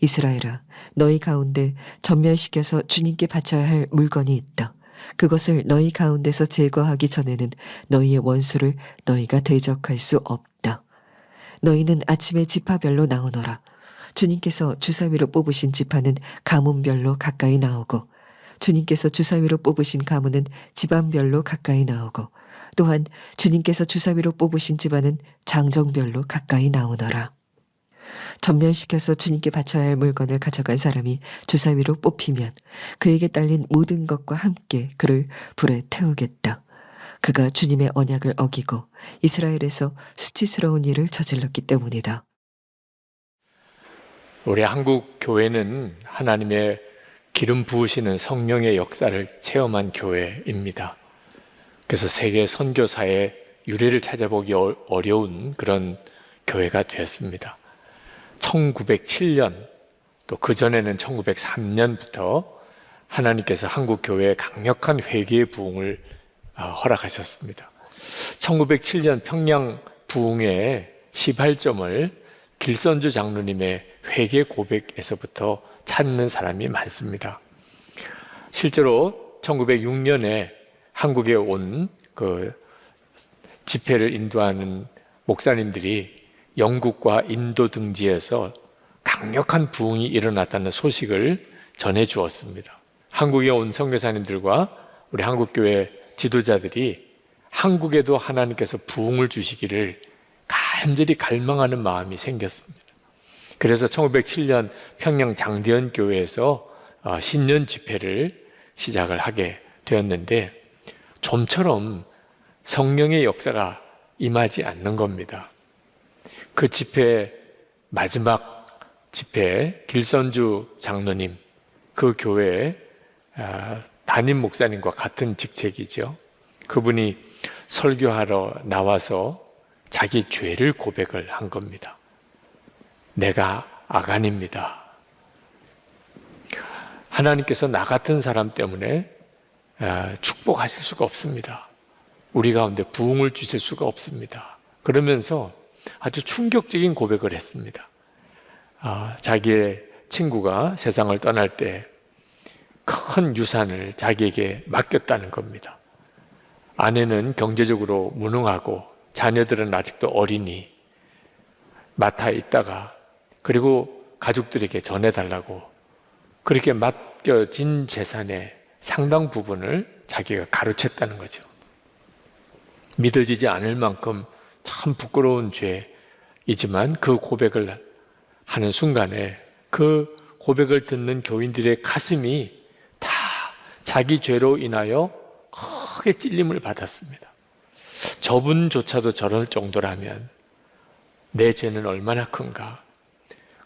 이스라엘아, 너희 가운데 전멸시켜서 주님께 바쳐야 할 물건이 있다. 그것을 너희 가운데서 제거하기 전에는 너희의 원수를 너희가 대적할 수 없다. 너희는 아침에 지파별로 나오너라. 주님께서 주사위로 뽑으신 지파는 가문별로 가까이 나오고 주님께서 주사위로 뽑으신 가문은 집안별로 가까이 나오고 또한 주님께서 주사위로 뽑으신 집안은 장정별로 가까이 나오너라. 전면시켜서 주님께 바쳐야 할 물건을 가져간 사람이 주사위로 뽑히면 그에게 딸린 모든 것과 함께 그를 불에 태우겠다. 그가 주님의 언약을 어기고 이스라엘에서 수치스러운 일을 저질렀기 때문이다. 우리 한국 교회는 하나님의 기름 부으시는 성령의 역사를 체험한 교회입니다. 그래서 세계 선교사의 유래를 찾아보기 어려운 그런 교회가 되었습니다. 1907년 또 그전에는 1903년부터 하나님께서 한국 교회에 강력한 회개의 부흥을 허락하셨습니다. 1907년 평양 부흥의 시발점을 길선주 장로님의 회개 고백에서부터 찾는 사람이 많습니다. 실제로 1906년에 한국에 온 그 집회를 인도하는 목사님들이 영국과 인도 등지에서 강력한 부흥이 일어났다는 소식을 전해 주었습니다. 한국에 온 선교사님들과 우리 한국교회 지도자들이 한국에도 하나님께서 부흥을 주시기를 간절히 갈망하는 마음이 생겼습니다. 그래서 1907년 평양 장대현 교회에서 신년 집회를 시작을 하게 되었는데 좀처럼 성령의 역사가 임하지 않는 겁니다. 그 집회 마지막 집회 길선주 장로님 그 교회의 담임 목사님과 같은 직책이죠. 그분이 설교하러 나와서 자기 죄를 고백을 한 겁니다. 내가 아간입니다. 하나님께서 나 같은 사람 때문에 축복하실 수가 없습니다. 우리 가운데 부흥을 주실 수가 없습니다. 그러면서 아주 충격적인 고백을 했습니다. 자기의 친구가 세상을 떠날 때 큰 유산을 자기에게 맡겼다는 겁니다. 아내는 경제적으로 무능하고 자녀들은 아직도 어리니 맡아 있다가 그리고 가족들에게 전해달라고 그렇게 맡겨진 재산의 상당 부분을 자기가 가로챘다는 거죠. 믿어지지 않을 만큼 참 부끄러운 죄이지만 그 고백을 하는 순간에 그 고백을 듣는 교인들의 가슴이 다 자기 죄로 인하여 크게 찔림을 받았습니다. 저분조차도 저럴 정도라면 내 죄는 얼마나 큰가.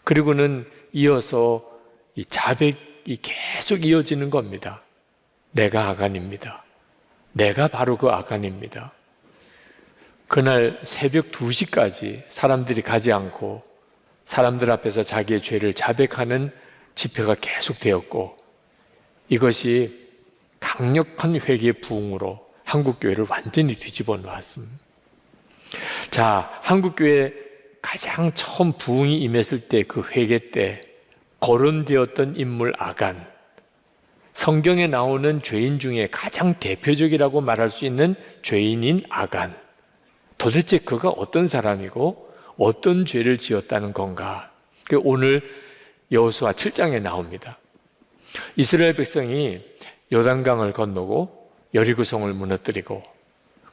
그리고는 이어서 이 자백이 계속 이어지는 겁니다. 내가 아간입니다. 내가 바로 그 아간입니다. 그날 새벽 2시까지 사람들이 가지 않고 사람들 앞에서 자기의 죄를 자백하는 집회가 계속되었고 이것이 강력한 회개의 부흥으로 한국교회를 완전히 뒤집어 놓았습니다. 자, 한국교회 가장 처음 부흥이 임했을 때 그 회개 때 거론되었던 인물 아간, 성경에 나오는 죄인 중에 가장 대표적이라고 말할 수 있는 죄인인 아간, 도대체 그가 어떤 사람이고 어떤 죄를 지었다는 건가? 오늘 여호수아 7장에 나옵니다. 이스라엘 백성이 요단강을 건너고 여리고성을 무너뜨리고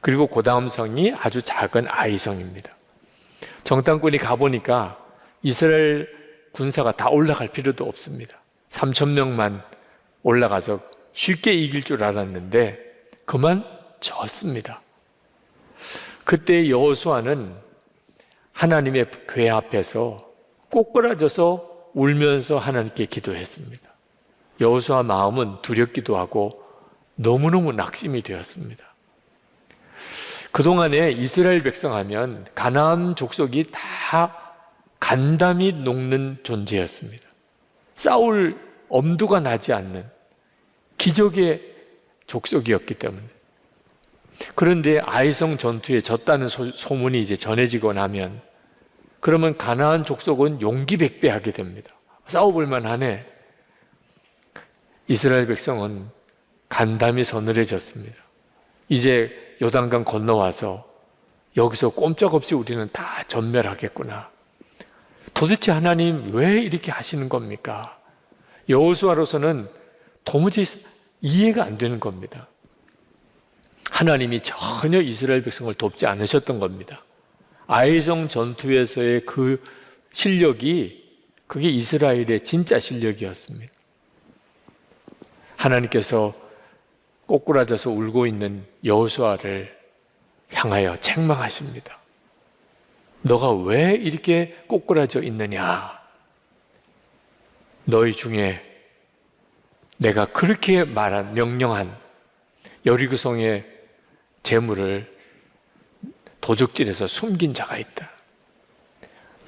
그리고 그 다음 성이 아주 작은 아이성입니다. 정탐꾼이 가보니까 이스라엘 군사가 다 올라갈 필요도 없습니다. 3,000명만 올라가서 쉽게 이길 줄 알았는데 그만 졌습니다. 그때 여호수아는 하나님의 궤 앞에서 꼬꾸라져서 울면서 하나님께 기도했습니다. 여호수아 마음은 두렵기도 하고 너무너무 낙심이 되었습니다. 그동안에 이스라엘 백성 하면 가나안 족속이 다 간담이 녹는 존재였습니다. 싸울 엄두가 나지 않는 기적의 족속이었기 때문에. 그런데 아이성 전투에 졌다는 소문이 이제 전해지고 나면 그러면 가나안 족속은 용기백배하게 됩니다. 싸워볼 만하네. 이스라엘 백성은 간담이 서늘해졌습니다. 이제 요단강 건너와서 여기서 꼼짝없이 우리는 다 전멸하겠구나. 도대체 하나님 왜 이렇게 하시는 겁니까? 여호수아로서는 도무지 이해가 안 되는 겁니다. 하나님이 전혀 이스라엘 백성을 돕지 않으셨던 겁니다. 아이성 전투에서의 그 실력이 그게 이스라엘의 진짜 실력이었습니다. 하나님께서 꼬꾸라져서 울고 있는 여호수아를 향하여 책망하십니다. 너가 왜 이렇게 꼬꾸라져 있느냐? 너희 중에 내가 그렇게 명령한 여리고성의 재물을 도적질해서 숨긴 자가 있다.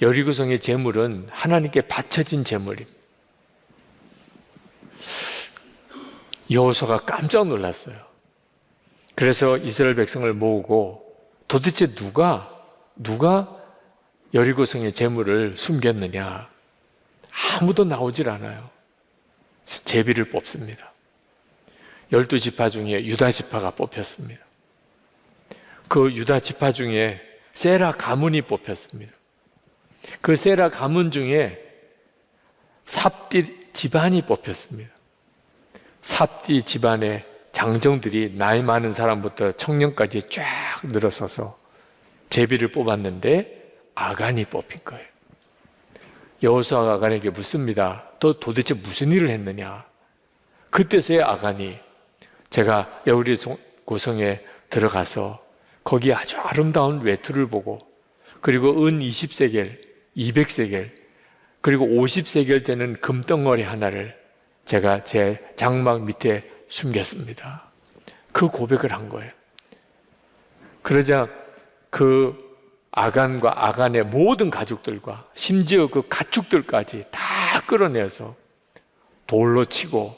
여리고성의 재물은 하나님께 바쳐진 재물입니다. 여호수아가 깜짝 놀랐어요. 그래서 이스라엘 백성을 모으고 도대체 누가 여리고성의 재물을 숨겼느냐? 아무도 나오질 않아요. 제비를 뽑습니다. 12지파 중에 유다 지파가 뽑혔습니다. 그 유다 지파 중에 세라 가문이 뽑혔습니다. 그 세라 가문 중에 삽디 집안이 뽑혔습니다. 삽디 집안의 장정들이 나이 많은 사람부터 청년까지 쫙 늘어서서 제비를 뽑았는데 아간이 뽑힌 거예요. 여호수아가 아간에게 묻습니다. 너 도대체 무슨 일을 했느냐? 그때서야 아간이 제가 여리고성에 들어가서 거기 아주 아름다운 외투를 보고 그리고 은 20세겔, 200세겔 그리고 50세겔 되는 금덩어리 하나를 제가 제 장막 밑에 숨겼습니다. 그 고백을 한 거예요. 그러자 그 아간과 아간의 모든 가족들과 심지어 그 가축들까지 다 끌어내서 돌로 치고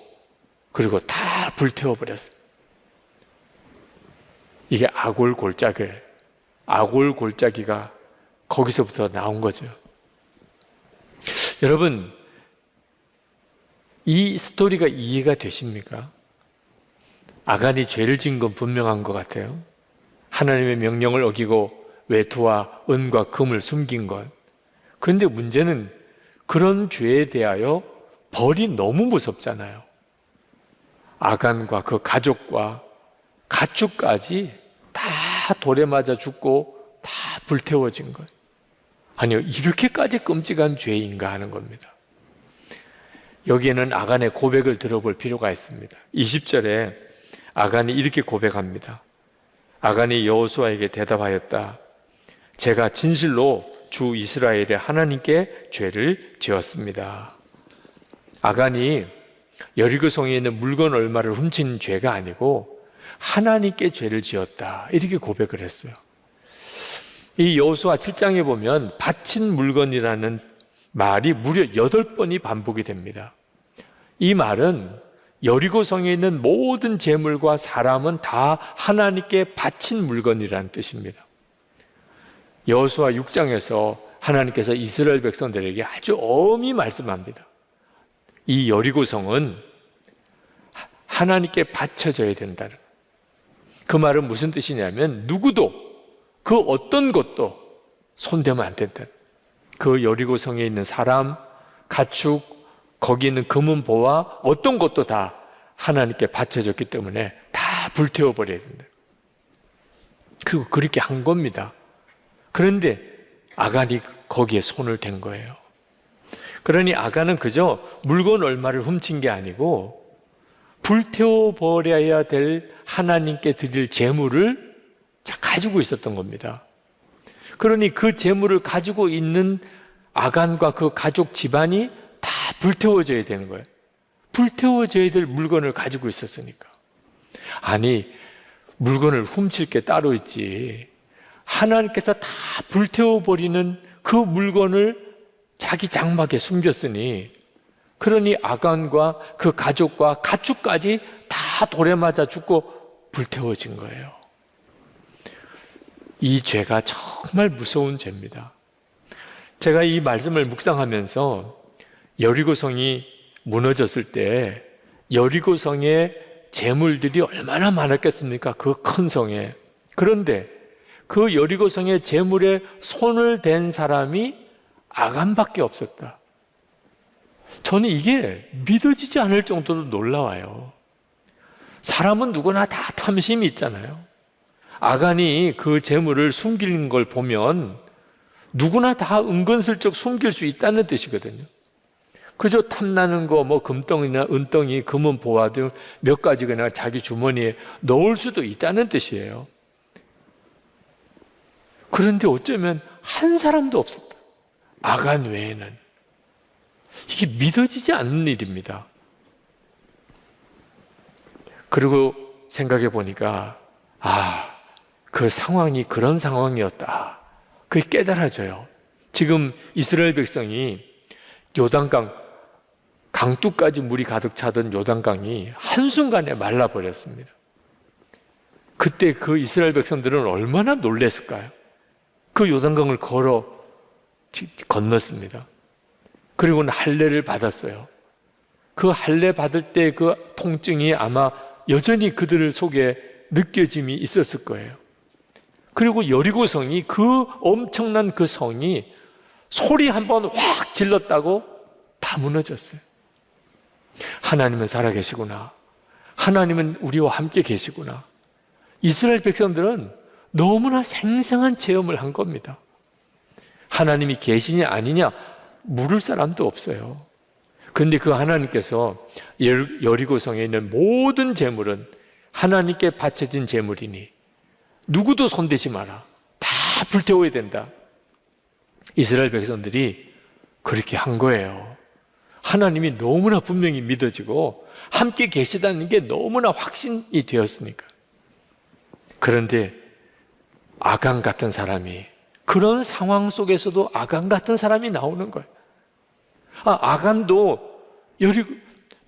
그리고 다 불태워버렸습니다. 이게 아골골짜기가 거기서부터 나온 거죠. 여러분, 이 스토리가 이해가 되십니까? 아간이 죄를 지은 건 분명한 것 같아요. 하나님의 명령을 어기고 외투와 은과 금을 숨긴 것. 그런데 문제는 그런 죄에 대하여 벌이 너무 무섭잖아요. 아간과 그 가족과 가축까지 다 돌에 맞아 죽고 다 불태워진 것. 아니요, 이렇게까지 끔찍한 죄인가 하는 겁니다. 여기에는 아간의 고백을 들어볼 필요가 있습니다. 20절에 아간이 이렇게 고백합니다. 아간이 여호수아에게 대답하였다. 제가 진실로 주 이스라엘의 하나님께 죄를 지었습니다. 아간이 여리고성에 있는 물건 얼마를 훔친 죄가 아니고 하나님께 죄를 지었다. 이렇게 고백을 했어요. 이 여호수아 7장에 보면 바친 물건이라는 말이 무려 8번이 반복이 됩니다. 이 말은 여리고성에 있는 모든 재물과 사람은 다 하나님께 바친 물건이라는 뜻입니다. 여호수아 6장에서 하나님께서 이스라엘 백성들에게 아주 엄히 말씀합니다. 이 여리고성은 하나님께 바쳐져야 된다는. 그 말은 무슨 뜻이냐면 누구도 그 어떤 것도 손대면 안 된다. 그 여리고성에 있는 사람, 가축, 거기 있는 금은보화 어떤 것도 다 하나님께 바쳐졌기 때문에 다 불태워버려야 된다. 그리고 그렇게 한 겁니다. 그런데 아간이 거기에 손을 댄 거예요. 그러니 아간은 그저 물건 얼마를 훔친 게 아니고 불태워버려야 될 하나님께 드릴 재물을 가지고 있었던 겁니다. 그러니 그 재물을 가지고 있는 아간과 그 가족 집안이 다 불태워져야 되는 거예요. 불태워져야 될 물건을 가지고 있었으니까. 아니, 물건을 훔칠 게 따로 있지. 하나님께서 다 불태워버리는 그 물건을 자기 장막에 숨겼으니, 그러니 아간과 그 가족과 가축까지 다 돌에 맞아 죽고 불태워진 거예요. 이 죄가 정말 무서운 죄입니다. 제가 이 말씀을 묵상하면서 여리고성이 무너졌을 때 여리고성의 재물들이 얼마나 많았겠습니까? 그 큰 성에. 그런데 그 여리고성의 재물에 손을 댄 사람이 아간밖에 없었다. 저는 이게 믿어지지 않을 정도로 놀라워요. 사람은 누구나 다 탐심이 있잖아요. 아간이 그 재물을 숨기는 걸 보면 누구나 다 은근슬쩍 숨길 수 있다는 뜻이거든요. 그저 탐나는 거, 뭐 금덩이나 은덩이, 금은 보화 등 몇 가지 그냥 자기 주머니에 넣을 수도 있다는 뜻이에요. 그런데 어쩌면 한 사람도 없었다. 아간 외에는. 이게 믿어지지 않는 일입니다. 그리고 생각해 보니까 그 상황이 그런 상황이었다. 그게 깨달아져요. 지금 이스라엘 백성이 요단강 강둑까지 물이 가득 차던 요단강이 한순간에 말라버렸습니다. 그때 그 이스라엘 백성들은 얼마나 놀랐을까요? 그 요단강을 건넜습니다. 그리고는 할례를 받았어요. 그 할례 받을 때 그 통증이 아마 여전히 그들 속에 느껴짐이 있었을 거예요. 그리고 여리고성이 그 엄청난 그 성이 소리 한번 확 질렀다고 다 무너졌어요. 하나님은 살아계시구나. 하나님은 우리와 함께 계시구나. 이스라엘 백성들은 너무나 생생한 체험을 한 겁니다. 하나님이 계시냐 아니냐 물을 사람도 없어요. 그런데 그 하나님께서 여리고성에 있는 모든 재물은 하나님께 바쳐진 재물이니 누구도 손대지 마라. 다 불태워야 된다. 이스라엘 백성들이 그렇게 한 거예요. 하나님이 너무나 분명히 믿어지고 함께 계시다는 게 너무나 확신이 되었으니까. 그런데 아간 같은 사람이, 그런 상황 속에서도 아간 같은 사람이 나오는 거예요. 아간도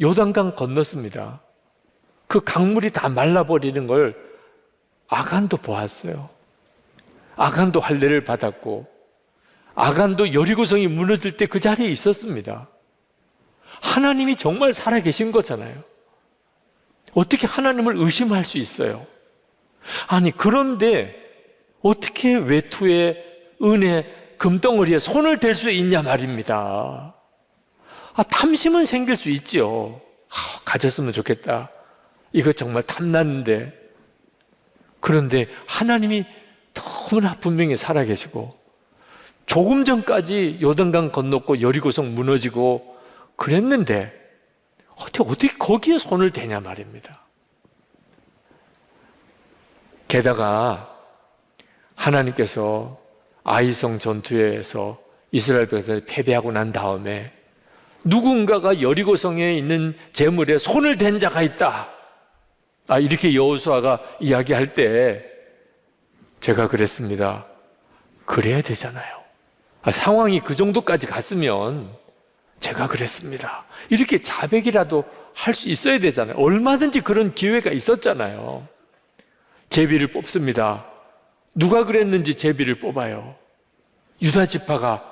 요단강 건넜습니다. 그 강물이 다 말라버리는 걸 아간도 보았어요. 아간도 할례를 받았고, 아간도 여리고성이 무너질 때 그 자리에 있었습니다. 하나님이 정말 살아계신 거잖아요. 어떻게 하나님을 의심할 수 있어요? 아니, 그런데 어떻게 외투에 은혜 금덩어리에 손을 댈 수 있냐 말입니다. 탐심은 생길 수 있죠. 가졌으면 좋겠다. 이거 정말 탐나는데. 그런데 하나님이 너무나 분명히 살아계시고, 조금 전까지 요단강 건넜고 여리고성 무너지고 그랬는데 어떻게 거기에 손을 대냐 말입니다. 게다가 하나님께서 아이성 전투에서 이스라엘 백성이 패배하고 난 다음에 누군가가 여리고성에 있는 재물에 손을 댄 자가 있다. 이렇게 여호수아가 이야기할 때 제가 그랬습니다. 그래야 되잖아요. 상황이 그 정도까지 갔으면 제가 그랬습니다. 이렇게 자백이라도 할 수 있어야 되잖아요. 얼마든지 그런 기회가 있었잖아요. 제비를 뽑습니다. 누가 그랬는지 제비를 뽑아요. 유다 지파가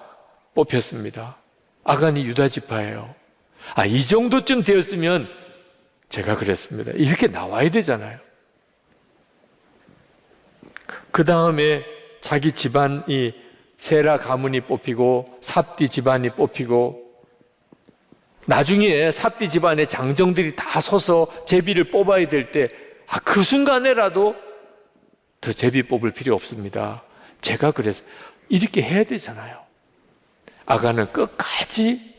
뽑혔습니다. 아간이 유다 지파예요. 이 정도쯤 되었으면 제가 그랬습니다. 이렇게 나와야 되잖아요. 그 다음에 자기 집안이 세라 가문이 뽑히고 삽디 집안이 뽑히고, 나중에 삽디 집안의 장정들이 다 서서 제비를 뽑아야 될 때 그 순간에라도 더 제비 뽑을 필요 없습니다. 제가 그래서 이렇게 해야 되잖아요. 아간은 끝까지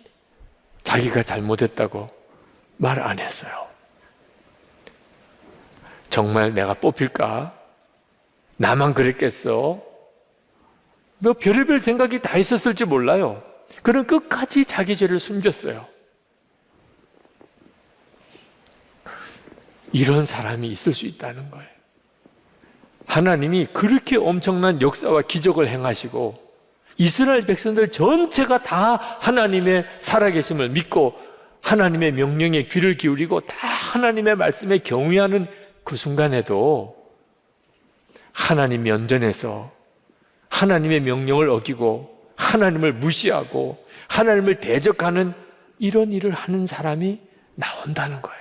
자기가 잘못했다고 말 안 했어요. 정말 내가 뽑힐까? 나만 그랬겠어? 뭐 별의별 생각이 다 있었을지 몰라요. 그는 끝까지 자기 죄를 숨겼어요. 이런 사람이 있을 수 있다는 거예요. 하나님이 그렇게 엄청난 역사와 기적을 행하시고 이스라엘 백성들 전체가 다 하나님의 살아계심을 믿고 하나님의 명령에 귀를 기울이고 다 하나님의 말씀에 경외하는 그 순간에도 하나님 면전에서 하나님의 명령을 어기고 하나님을 무시하고 하나님을 대적하는 이런 일을 하는 사람이 나온다는 거예요.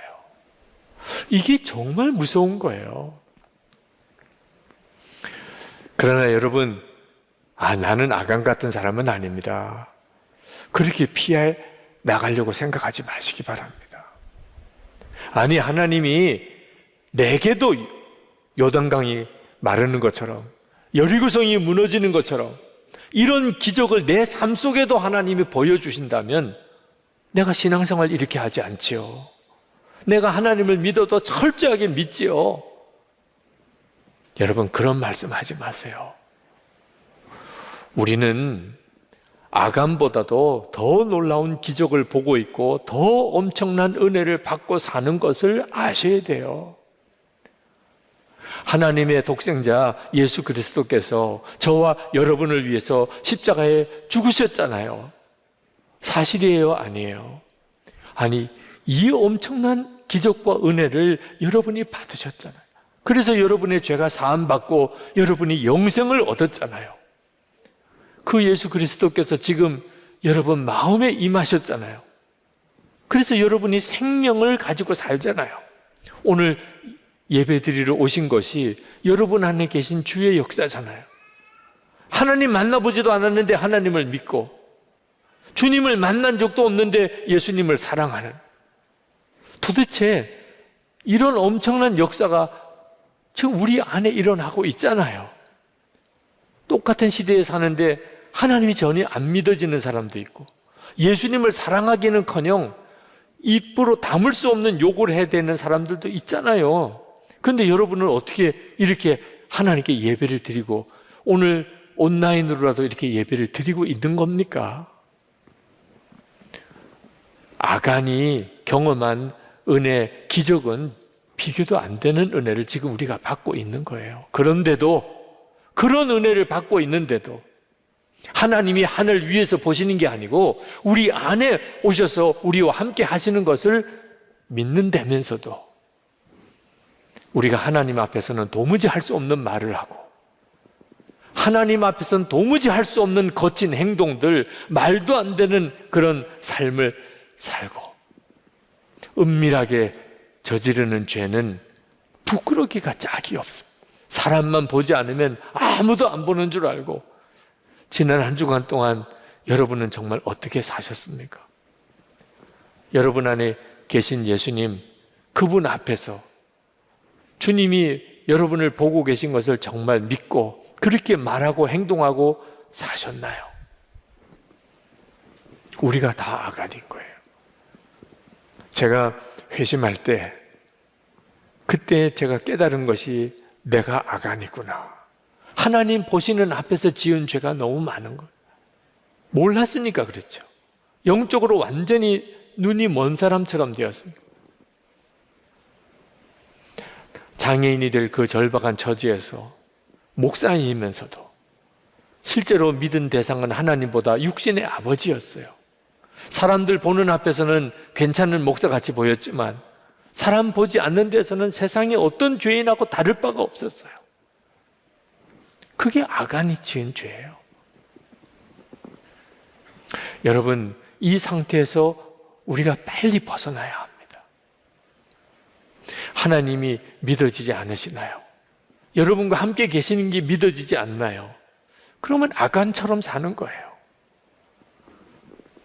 이게 정말 무서운 거예요. 그러나 여러분, 나는 아간 같은 사람은 아닙니다. 그렇게 피해 나가려고 생각하지 마시기 바랍니다. 하나님이 내게도 요단강이 마르는 것처럼, 여리고성이 무너지는 것처럼 이런 기적을 내 삶 속에도 하나님이 보여주신다면 내가 신앙생활 이렇게 하지 않지요. 내가 하나님을 믿어도 철저하게 믿지요. 여러분, 그런 말씀하지 마세요. 우리는 아간보다도 더 놀라운 기적을 보고 있고 더 엄청난 은혜를 받고 사는 것을 아셔야 돼요. 하나님의 독생자 예수 그리스도께서 저와 여러분을 위해서 십자가에 죽으셨잖아요. 사실이에요, 아니에요? 아니, 이 엄청난 기적과 은혜를 여러분이 받으셨잖아요. 그래서 여러분의 죄가 사함받고 여러분이 영생을 얻었잖아요. 그 예수 그리스도께서 지금 여러분 마음에 임하셨잖아요. 그래서 여러분이 생명을 가지고 살잖아요. 오늘 예배드리러 오신 것이 여러분 안에 계신 주의 역사잖아요. 하나님 만나보지도 않았는데 하나님을 믿고, 주님을 만난 적도 없는데 예수님을 사랑하는, 도대체 이런 엄청난 역사가 지금 우리 안에 일어나고 있잖아요. 똑같은 시대에 사는데 하나님이 전혀 안 믿어지는 사람도 있고, 예수님을 사랑하기는커녕 입으로 담을 수 없는 욕을 해야 되는 사람들도 있잖아요. 그런데 여러분은 어떻게 이렇게 하나님께 예배를 드리고 오늘 온라인으로라도 이렇게 예배를 드리고 있는 겁니까? 아간이 경험한 은혜, 기적은 비교도 안 되는 은혜를 지금 우리가 받고 있는 거예요. 그런데도, 그런 은혜를 받고 있는데도 하나님이 하늘 위에서 보시는 게 아니고 우리 안에 오셔서 우리와 함께 하시는 것을 믿는다면서도 우리가 하나님 앞에서는 도무지 할 수 없는 말을 하고, 하나님 앞에서는 도무지 할 수 없는 거친 행동들, 말도 안 되는 그런 삶을 살고, 은밀하게 저지르는 죄는 부끄러기가 짝이 없습니다. 사람만 보지 않으면 아무도 안 보는 줄 알고, 지난 한 주간 동안 여러분은 정말 어떻게 사셨습니까? 여러분 안에 계신 예수님, 그분 앞에서 주님이 여러분을 보고 계신 것을 정말 믿고 그렇게 말하고 행동하고 사셨나요? 우리가 다 아간인 거예요. 제가 회심할 때, 그때 제가 깨달은 것이 내가 아간이구나. 하나님 보시는 앞에서 지은 죄가 너무 많은 거예요. 몰랐으니까 그렇죠. 영적으로 완전히 눈이 먼 사람처럼 되었습니다. 장애인이 될 그 절박한 처지에서 목사이면서도 실제로 믿은 대상은 하나님보다 육신의 아버지였어요. 사람들 보는 앞에서는 괜찮은 목사같이 보였지만 사람 보지 않는 데서는 세상에 어떤 죄인하고 다를 바가 없었어요. 그게 아간이 지은 죄예요. 여러분, 이 상태에서 우리가 빨리 벗어나야 합니다. 하나님이 믿어지지 않으시나요? 여러분과 함께 계시는 게 믿어지지 않나요? 그러면 아간처럼 사는 거예요.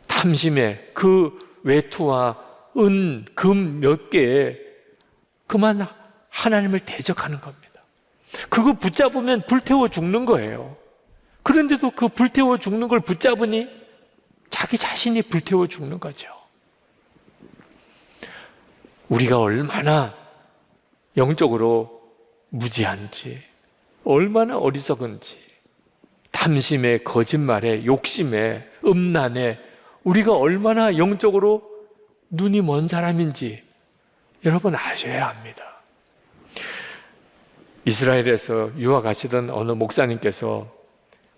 탐심에 그 외투와 은, 금 몇 개에 그만 하나님을 대적하는 겁니다. 그거 붙잡으면 불태워 죽는 거예요. 그런데도 그 불태워 죽는 걸 붙잡으니 자기 자신이 불태워 죽는 거죠. 우리가 얼마나 영적으로 무지한지, 얼마나 어리석은지, 탐심에, 거짓말에, 욕심에, 음란에 우리가 얼마나 영적으로 눈이 먼 사람인지 여러분 아셔야 합니다. 이스라엘에서 유학하시던 어느 목사님께서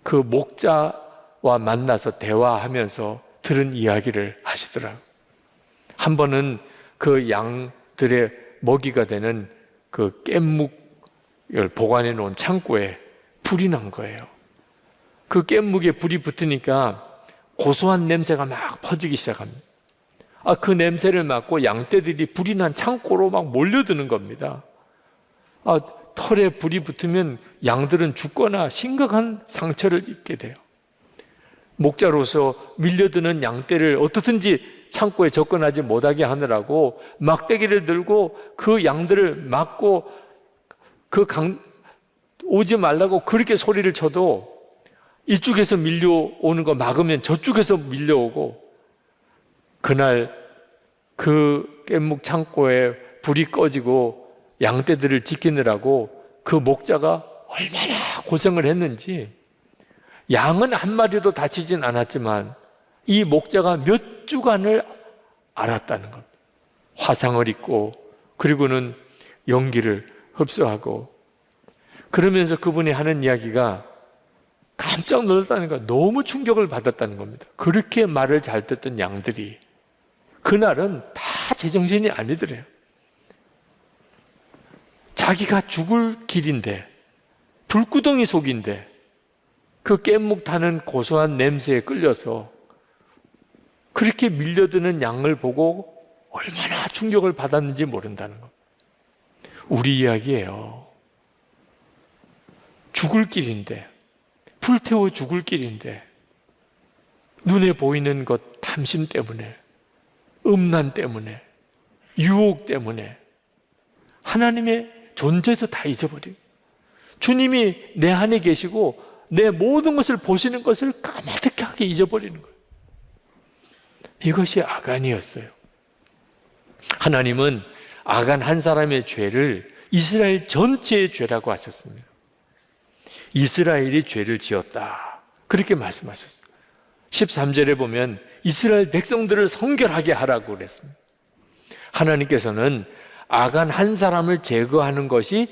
그 목자와 만나서 대화하면서 들은 이야기를 하시더라고요. 한 번은 그 양들의 먹이가 되는 그 깻묵을 보관해 놓은 창고에 불이 난 거예요. 그 깻묵에 불이 붙으니까 고소한 냄새가 막 퍼지기 시작합니다. 그 냄새를 맡고 양떼들이 불이 난 창고로 막 몰려드는 겁니다. 털에 불이 붙으면 양들은 죽거나 심각한 상처를 입게 돼요. 목자로서 밀려드는 양떼를 어떻든지 창고에 접근하지 못하게 하느라고 막대기를 들고 그 양들을 막고 오지 말라고 그렇게 소리를 쳐도 이쪽에서 밀려오는 거 막으면 저쪽에서 밀려오고, 그날 그 깻묵 창고에 불이 꺼지고 양떼들을 지키느라고 그 목자가 얼마나 고생을 했는지, 양은 한 마리도 다치진 않았지만 이 목자가 몇 주간을 앓았다는 겁니다. 화상을 입고 그리고는 연기를 흡수하고, 그러면서 그분이 하는 이야기가 깜짝 놀랐다는 거예요. 너무 충격을 받았다는 겁니다. 그렇게 말을 잘 듣던 양들이 그날은 다 제정신이 아니더래요. 자기가 죽을 길인데, 불구덩이 속인데 그 깻묵 타는 고소한 냄새에 끌려서 그렇게 밀려드는 양을 보고 얼마나 충격을 받았는지 모른다는 것. 우리 이야기예요. 죽을 길인데, 불태워 죽을 길인데, 눈에 보이는 것 탐심 때문에, 음란 때문에, 유혹 때문에 하나님의 존재에서 다 잊어버리고, 주님이 내 안에 계시고 내 모든 것을 보시는 것을 까마득하게 잊어버리는 거예요. 이것이 아간이었어요. 하나님은 아간 한 사람의 죄를 이스라엘 전체의 죄라고 하셨습니다. 이스라엘이 죄를 지었다, 그렇게 말씀하셨어요. 13절에 보면 이스라엘 백성들을 성결하게 하라고 그랬습니다. 하나님께서는 아간 한 사람을 제거하는 것이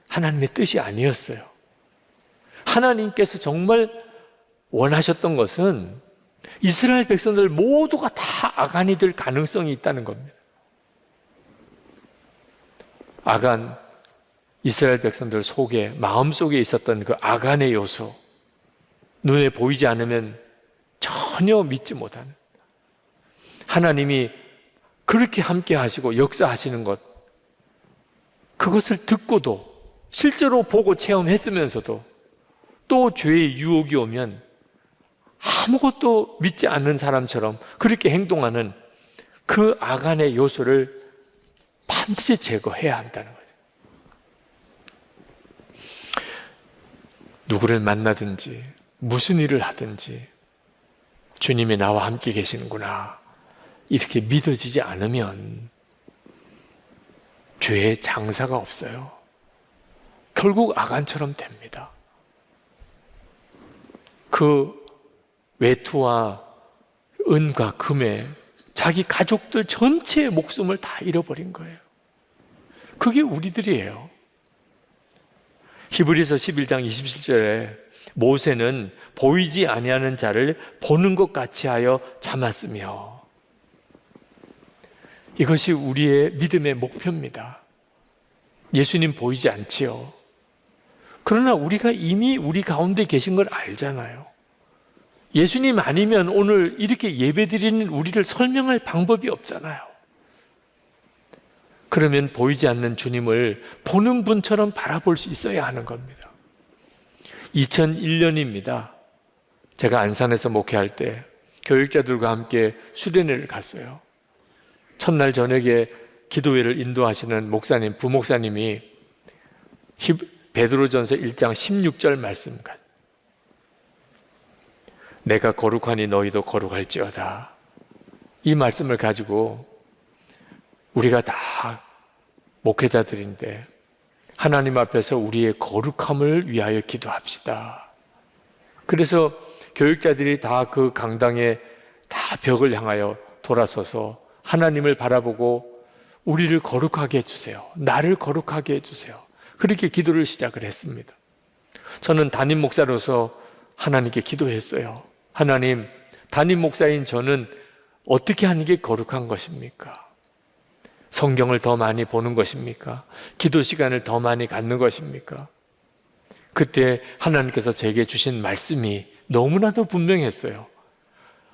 하나님의 뜻이 아니었어요. 하나님께서 정말 원하셨던 것은 이스라엘 백성들 모두가 다 아간이 될 가능성이 있다는 겁니다. 아간, 이스라엘 백성들 속에, 마음속에 있었던 그 아간의 요소, 눈에 보이지 않으면 전혀 믿지 못하는, 하나님이 그렇게 함께 하시고 역사하시는 것, 그것을 듣고도 실제로 보고 체험했으면서도 또 죄의 유혹이 오면 아무것도 믿지 않는 사람처럼 그렇게 행동하는 그 아간의 요소를 반드시 제거해야 한다는 거죠. 누구를 만나든지 무슨 일을 하든지 주님이 나와 함께 계시는구나, 이렇게 믿어지지 않으면 죄의 장사가 없어요. 결국 아간처럼 됩니다. 그 외투와 은과 금에 자기 가족들 전체의 목숨을 다 잃어버린 거예요. 그게 우리들이에요. 히브리서 11장 27절에 모세는 보이지 아니하는 자를 보는 것 같이 하여 참았으며, 이것이 우리의 믿음의 목표입니다. 예수님 보이지 않지요. 그러나 우리가 이미 우리 가운데 계신 걸 알잖아요. 예수님 아니면 오늘 이렇게 예배드리는 우리를 설명할 방법이 없잖아요. 그러면 보이지 않는 주님을 보는 분처럼 바라볼 수 있어야 하는 겁니다. 2001년입니다. 제가 안산에서 목회할 때 교육자들과 함께 수련회를 갔어요. 첫날 저녁에 기도회를 인도하시는 목사님, 부목사님이 베드로전서 1장 16절 말씀, 내가 거룩하니 너희도 거룩할지어다, 이 말씀을 가지고 우리가 다 목회자들인데 하나님 앞에서 우리의 거룩함을 위하여 기도합시다. 그래서 교육자들이 다 그 강당에 다 벽을 향하여 돌아서서 하나님을 바라보고 우리를 거룩하게 해주세요, 나를 거룩하게 해주세요, 그렇게 기도를 시작을 했습니다. 저는 담임 목사로서 하나님께 기도했어요. 하나님, 담임 목사인 저는 어떻게 하는 게 거룩한 것입니까? 성경을 더 많이 보는 것입니까? 기도 시간을 더 많이 갖는 것입니까? 그때 하나님께서 제게 주신 말씀이 너무나도 분명했어요.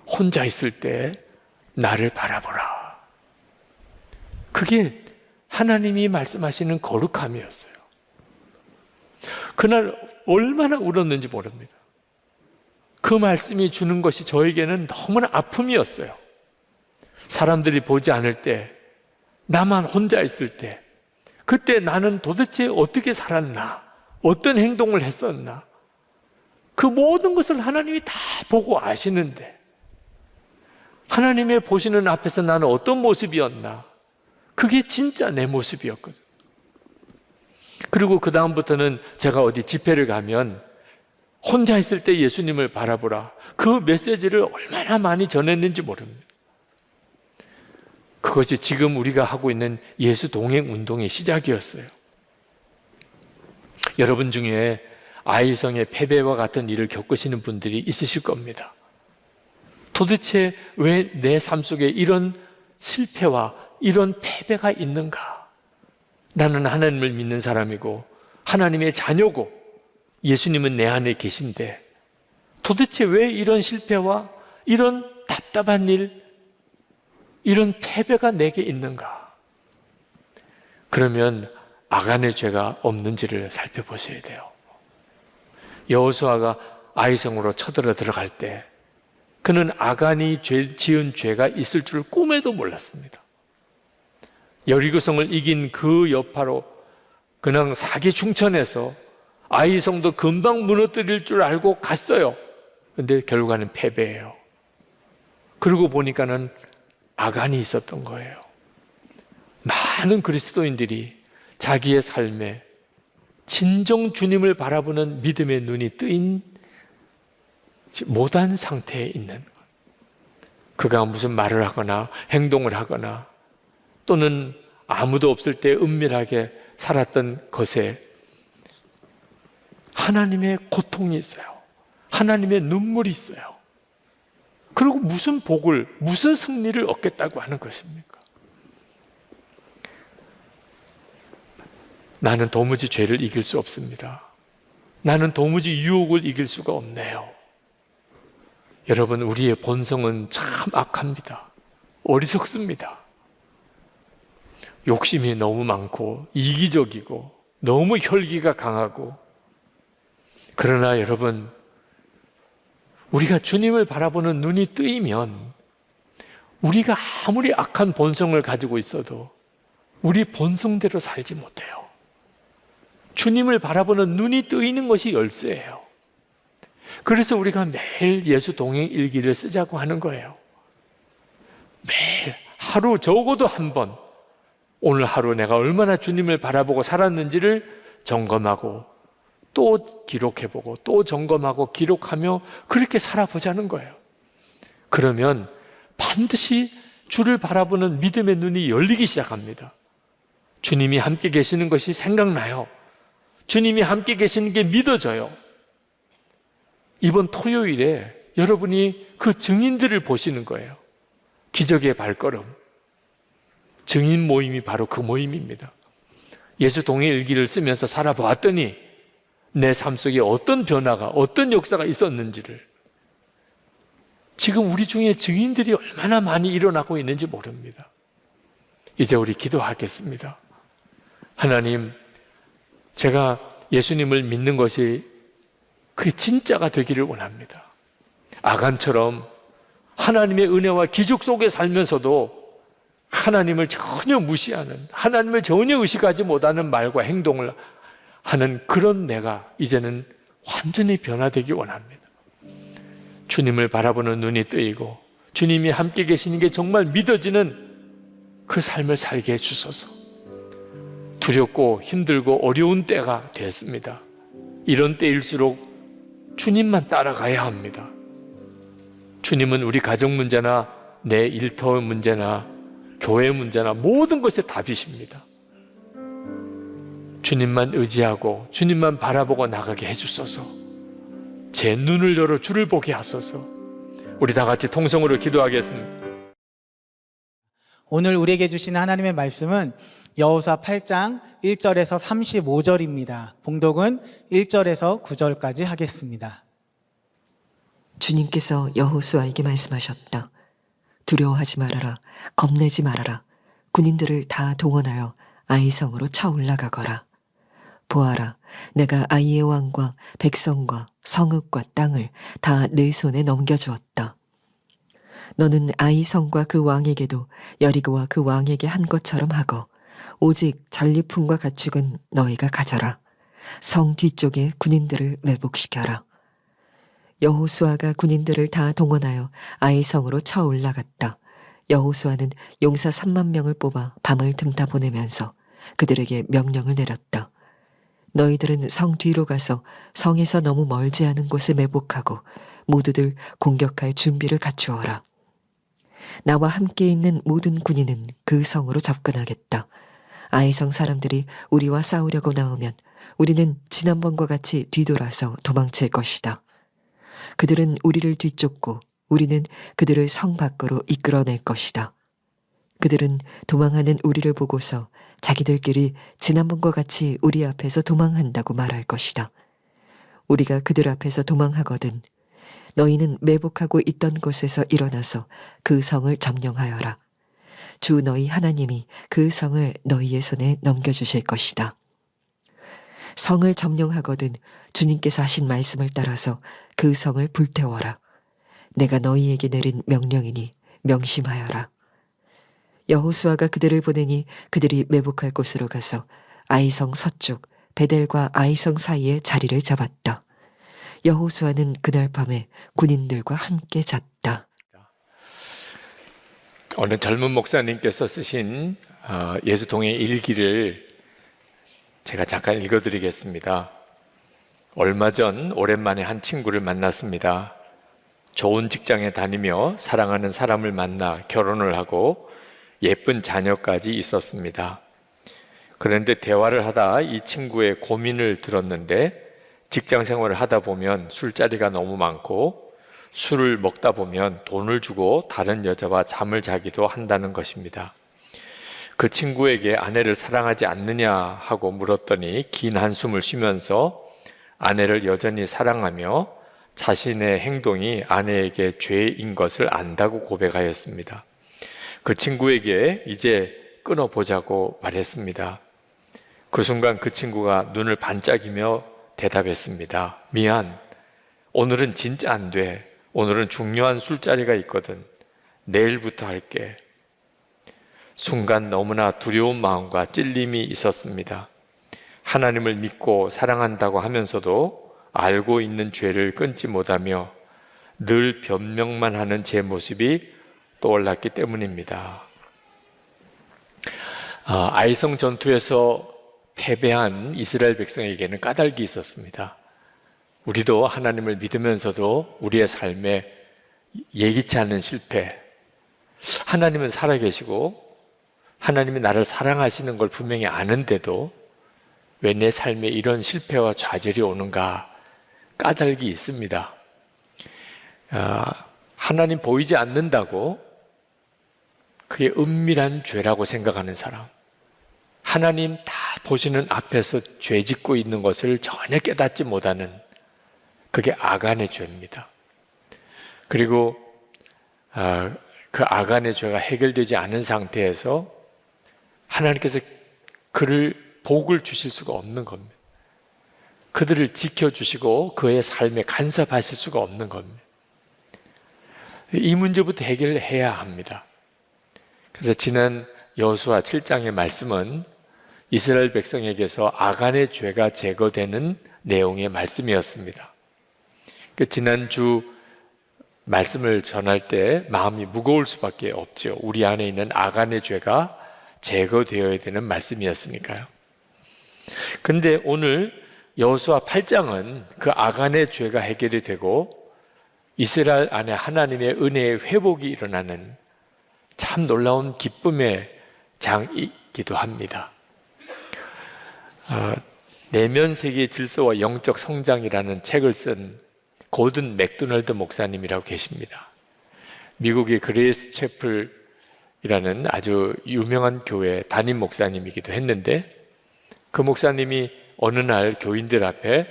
혼자 있을 때 나를 바라보라. 그게 하나님이 말씀하시는 거룩함이었어요. 그날 얼마나 울었는지 모릅니다. 그 말씀이 주는 것이 저에게는 너무나 아픔이었어요. 사람들이 보지 않을 때, 나만 혼자 있을 때, 그때 나는 도대체 어떻게 살았나? 어떤 행동을 했었나? 그 모든 것을 하나님이 다 보고 아시는데, 하나님의 보시는 앞에서 나는 어떤 모습이었나? 그게 진짜 내 모습이었거든. 그리고 그 다음부터는 제가 어디 집회를 가면 혼자 있을 때 예수님을 바라보라. 그 메시지를 얼마나 많이 전했는지 모릅니다. 그것이 지금 우리가 하고 있는 예수 동행 운동의 시작이었어요. 여러분 중에 아이성의 패배와 같은 일을 겪으시는 분들이 있으실 겁니다. 도대체 왜 내 삶 속에 이런 실패와 이런 패배가 있는가? 나는 하나님을 믿는 사람이고 하나님의 자녀고 예수님은 내 안에 계신데 도대체 왜 이런 실패와 이런 답답한 일, 이런 패배가 내게 있는가? 그러면 아간의 죄가 없는지를 살펴보셔야 돼요. 여호수아가 아이성으로 쳐들어 들어갈 때 그는 아간이 지은 죄가 있을 줄 꿈에도 몰랐습니다. 여리고성을 이긴 그 여파로 그냥 사기 충천해서 아이성도 금방 무너뜨릴 줄 알고 갔어요. 근데 결과는 패배예요. 그러고 보니까는 아간이 있었던 거예요. 많은 그리스도인들이 자기의 삶에 진정 주님을 바라보는 믿음의 눈이 뜨인 못한 상태에 있는 거예요. 그가 무슨 말을 하거나 행동을 하거나 또는 아무도 없을 때 은밀하게 살았던 것에 하나님의 고통이 있어요. 하나님의 눈물이 있어요. 그리고 무슨 복을, 무슨 승리를 얻겠다고 하는 것입니까? 나는 도무지 죄를 이길 수 없습니다. 나는 도무지 유혹을 이길 수가 없네요. 여러분, 우리의 본성은 참 악합니다. 어리석습니다. 욕심이 너무 많고 이기적이고 너무 혈기가 강하고, 그러나 여러분, 우리가 주님을 바라보는 눈이 뜨이면 우리가 아무리 악한 본성을 가지고 있어도 우리 본성대로 살지 못해요. 주님을 바라보는 눈이 뜨이는 것이 열쇠예요. 그래서 우리가 매일 예수 동행 일기를 쓰자고 하는 거예요. 매일 하루 적어도 한 번, 오늘 하루 내가 얼마나 주님을 바라보고 살았는지를 점검하고 또 기록해보고 또 점검하고 기록하며 그렇게 살아보자는 거예요. 그러면 반드시 주를 바라보는 믿음의 눈이 열리기 시작합니다. 주님이 함께 계시는 것이 생각나요. 주님이 함께 계시는 게 믿어져요. 이번 토요일에 여러분이 그 증인들을 보시는 거예요. 기적의 발걸음. 증인 모임이 바로 그 모임입니다. 예수 동행 일기를 쓰면서 살아보았더니 내 삶 속에 어떤 변화가, 어떤 역사가 있었는지를, 지금 우리 중에 증인들이 얼마나 많이 일어나고 있는지 모릅니다. 이제 우리 기도하겠습니다. 하나님, 제가 예수님을 믿는 것이 그게 진짜가 되기를 원합니다. 아간처럼 하나님의 은혜와 기적 속에 살면서도 하나님을 전혀 무시하는, 하나님을 전혀 의식하지 못하는 말과 행동을 하는 그런 내가 이제는 완전히 변화되기 원합니다. 주님을 바라보는 눈이 뜨이고 주님이 함께 계시는 게 정말 믿어지는 그 삶을 살게 해주소서. 두렵고 힘들고 어려운 때가 됐습니다. 이런 때일수록 주님만 따라가야 합니다. 주님은 우리 가정 문제나 내 일터 문제나 교회 문제나 모든 것에 답이십니다. 주님만 의지하고 주님만 바라보고 나가게 해주소서. 제 눈을 열어 주를 보게 하소서. 우리 다 같이 통성으로 기도하겠습니다. 오늘 우리에게 주신 하나님의 말씀은 여호수아 8장 1절에서 35절입니다. 봉독은 1절에서 9절까지 하겠습니다. 주님께서 여호수아에게 말씀하셨다. 두려워하지 말아라. 겁내지 말아라. 군인들을 다 동원하여 아이성으로 쳐 올라가거라. 보아라, 내가 아이의 왕과 백성과 성읍과 땅을 다 내 손에 넘겨주었다. 너는 아이성과 그 왕에게도 여리고와 그 왕에게 한 것처럼 하고 오직 전리품과 가축은 너희가 가져라. 성 뒤쪽에 군인들을 매복시켜라. 여호수아가 군인들을 다 동원하여 아이성으로 쳐 올라갔다. 여호수아는 용사 3만 명을 뽑아 밤을 틈타 보내면서 그들에게 명령을 내렸다. 너희들은 성 뒤로 가서 성에서 너무 멀지 않은 곳에 매복하고 모두들 공격할 준비를 갖추어라. 나와 함께 있는 모든 군인은 그 성으로 접근하겠다. 아이성 사람들이 우리와 싸우려고 나오면 우리는 지난번과 같이 뒤돌아서 도망칠 것이다. 그들은 우리를 뒤쫓고 우리는 그들을 성 밖으로 이끌어낼 것이다. 그들은 도망하는 우리를 보고서 자기들끼리 지난번과 같이 우리 앞에서 도망한다고 말할 것이다. 우리가 그들 앞에서 도망하거든 너희는 매복하고 있던 곳에서 일어나서 그 성을 점령하여라. 주 너희 하나님이 그 성을 너희의 손에 넘겨주실 것이다. 성을 점령하거든 주님께서 하신 말씀을 따라서 그 성을 불태워라. 내가 너희에게 내린 명령이니 명심하여라. 여호수아가 그들을 보내니 그들이 매복할 곳으로 가서 아이성 서쪽 베델과 아이성 사이에 자리를 잡았다. 여호수아는 그날 밤에 군인들과 함께 잤다. 어느 젊은 목사님께서 쓰신 예수통의 일기를 제가 잠깐 읽어드리겠습니다. 얼마 전 오랜만에 한 친구를 만났습니다. 좋은 직장에 다니며 사랑하는 사람을 만나 결혼을 하고 예쁜 자녀까지 있었습니다. 그런데 대화를 하다 이 친구의 고민을 들었는데 직장 생활을 하다 보면 술자리가 너무 많고 술을 먹다 보면 돈을 주고 다른 여자와 잠을 자기도 한다는 것입니다. 그 친구에게 아내를 사랑하지 않느냐 하고 물었더니 긴 한숨을 쉬면서 아내를 여전히 사랑하며 자신의 행동이 아내에게 죄인 것을 안다고 고백하였습니다. 그 친구에게 이제 끊어보자고 말했습니다. 그 순간 그 친구가 눈을 반짝이며 대답했습니다. 미안. 오늘은 진짜 안 돼. 오늘은 중요한 술자리가 있거든. 내일부터 할게. 순간 너무나 두려운 마음과 찔림이 있었습니다. 하나님을 믿고 사랑한다고 하면서도 알고 있는 죄를 끊지 못하며 늘 변명만 하는 제 모습이 떠올랐기 때문입니다. 아이성 전투에서 패배한 이스라엘 백성에게는 까닭이 있었습니다. 우리도 하나님을 믿으면서도 우리의 삶에 예기치 않은 실패, 하나님은 살아계시고 하나님이 나를 사랑하시는 걸 분명히 아는데도 왜 내 삶에 이런 실패와 좌절이 오는가 까닭이 있습니다. 하나님 보이지 않는다고 그게 은밀한 죄라고 생각하는 사람, 하나님 다 보시는 앞에서 죄 짓고 있는 것을 전혀 깨닫지 못하는 그게 아간의 죄입니다. 그리고 그 아간의 죄가 해결되지 않은 상태에서 하나님께서 그를 복을 주실 수가 없는 겁니다. 그들을 지켜주시고 그의 삶에 간섭하실 수가 없는 겁니다. 이 문제부터 해결해야 합니다. 그래서 지난 여호수아 7장의 말씀은 이스라엘 백성에게서 아간의 죄가 제거되는 내용의 말씀이었습니다. 지난주 말씀을 전할 때 마음이 무거울 수밖에 없죠. 우리 안에 있는 아간의 죄가 제거되어야 되는 말씀이었으니까요. 근데 오늘 여호수아 8장은 그 아간의 죄가 해결이 되고 이스라엘 안에 하나님의 은혜의 회복이 일어나는 참 놀라운 기쁨의 장이기도 합니다. 내면 세계의 질서와 영적 성장이라는 책을 쓴 고든 맥도널드 목사님이라고 계십니다. 미국의 그레이스 채플이라는 아주 유명한 교회 담임 목사님이기도 했는데 그 목사님이 어느 날 교인들 앞에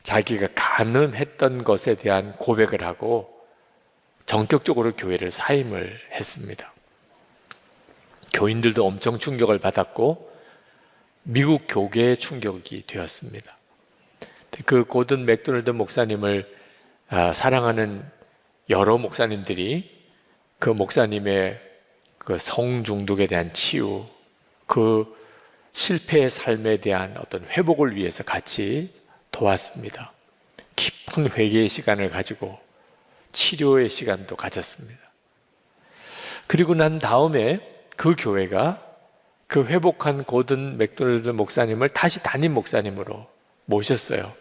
자기가 간음했던 것에 대한 고백을 하고 전격적으로 교회를 사임을 했습니다. 교인들도 엄청 충격을 받았고 미국 교계에 충격이 되었습니다. 그 고든 맥도널드 목사님을 사랑하는 여러 목사님들이 그 목사님의 그 성중독에 대한 치유, 그 실패의 삶에 대한 어떤 회복을 위해서 같이 도왔습니다. 깊은 회개의 시간을 가지고 치료의 시간도 가졌습니다. 그리고 난 다음에 그 교회가 그 회복한 고든 맥도날드 목사님을 다시 담임 목사님으로 모셨어요.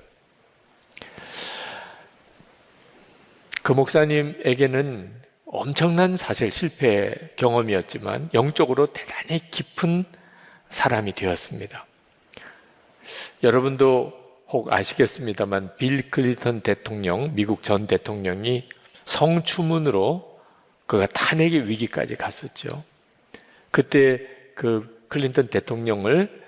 그 목사님에게는 엄청난 사실 실패 경험이었지만 영적으로 대단히 깊은 사람이 되었습니다. 여러분도 혹 아시겠습니다만 빌 클린턴 대통령, 미국 전 대통령이 성추문으로 그가 탄핵의 위기까지 갔었죠. 그때 그 클린턴 대통령을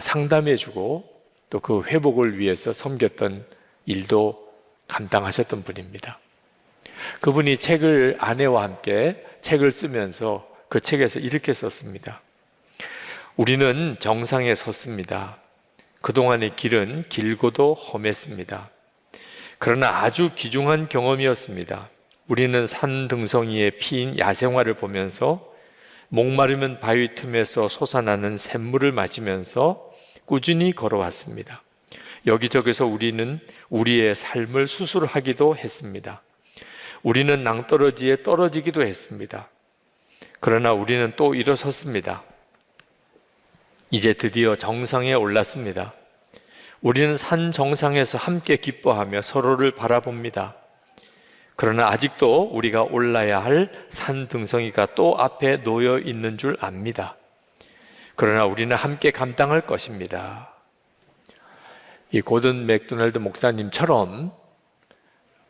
상담해주고 또 그 회복을 위해서 섬겼던 일도 감당하셨던 분입니다. 그분이 책을 아내와 함께 책을 쓰면서 그 책에서 이렇게 썼습니다. 우리는 정상에 섰습니다. 그동안의 길은 길고도 험했습니다. 그러나 아주 귀중한 경험이었습니다. 우리는 산 등성이에 피인 야생화를 보면서 목마르면 바위 틈에서 솟아나는 샘물을 마시면서 꾸준히 걸어왔습니다. 여기저기서 우리는 우리의 삶을 수술하기도 했습니다. 우리는 낭떠러지에 떨어지기도 했습니다. 그러나 우리는 또 일어섰습니다. 이제 드디어 정상에 올랐습니다. 우리는 산 정상에서 함께 기뻐하며 서로를 바라봅니다. 그러나 아직도 우리가 올라야 할 산 등성이가 또 앞에 놓여 있는 줄 압니다. 그러나 우리는 함께 감당할 것입니다. 이 고든 맥도날드 목사님처럼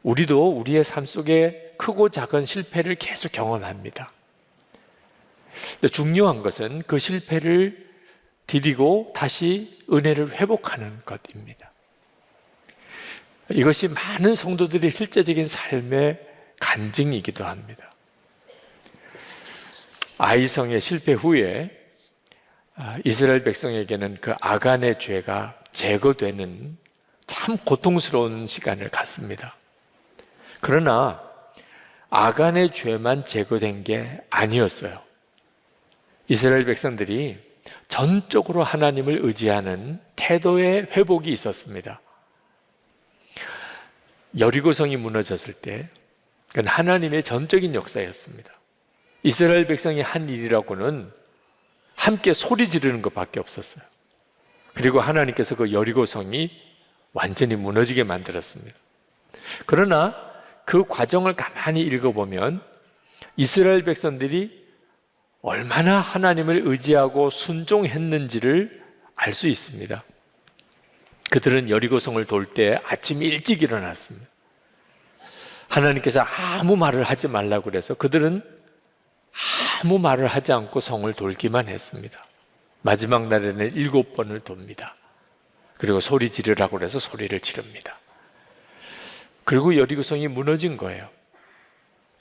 우리도 우리의 삶 속에 크고 작은 실패를 계속 경험합니다. 근데 중요한 것은 그 실패를 디디고 다시 은혜를 회복하는 것입니다. 이것이 많은 성도들의 실제적인 삶의 간증이기도 합니다. 아이성의 실패 후에 이스라엘 백성에게는 그 아간의 죄가 제거되는 참 고통스러운 시간을 갖습니다. 그러나 아간의 죄만 제거된 게 아니었어요. 이스라엘 백성들이 전적으로 하나님을 의지하는 태도의 회복이 있었습니다. 여리고성이 무너졌을 때 그건 하나님의 전적인 역사였습니다. 이스라엘 백성이 한 일이라고는 함께 소리 지르는 것밖에 없었어요. 그리고 하나님께서 그 여리고성이 완전히 무너지게 만들었습니다. 그러나 그 과정을 가만히 읽어보면 이스라엘 백성들이 얼마나 하나님을 의지하고 순종했는지를 알 수 있습니다. 그들은 여리고성을 돌 때 아침 일찍 일어났습니다. 하나님께서 아무 말을 하지 말라고 그래서 그들은 아무 말을 하지 않고 성을 돌기만 했습니다. 마지막 날에는 7번을 돕니다. 그리고 소리 지르라고 그래서 소리를 지릅니다. 그리고 여리고성이 무너진 거예요.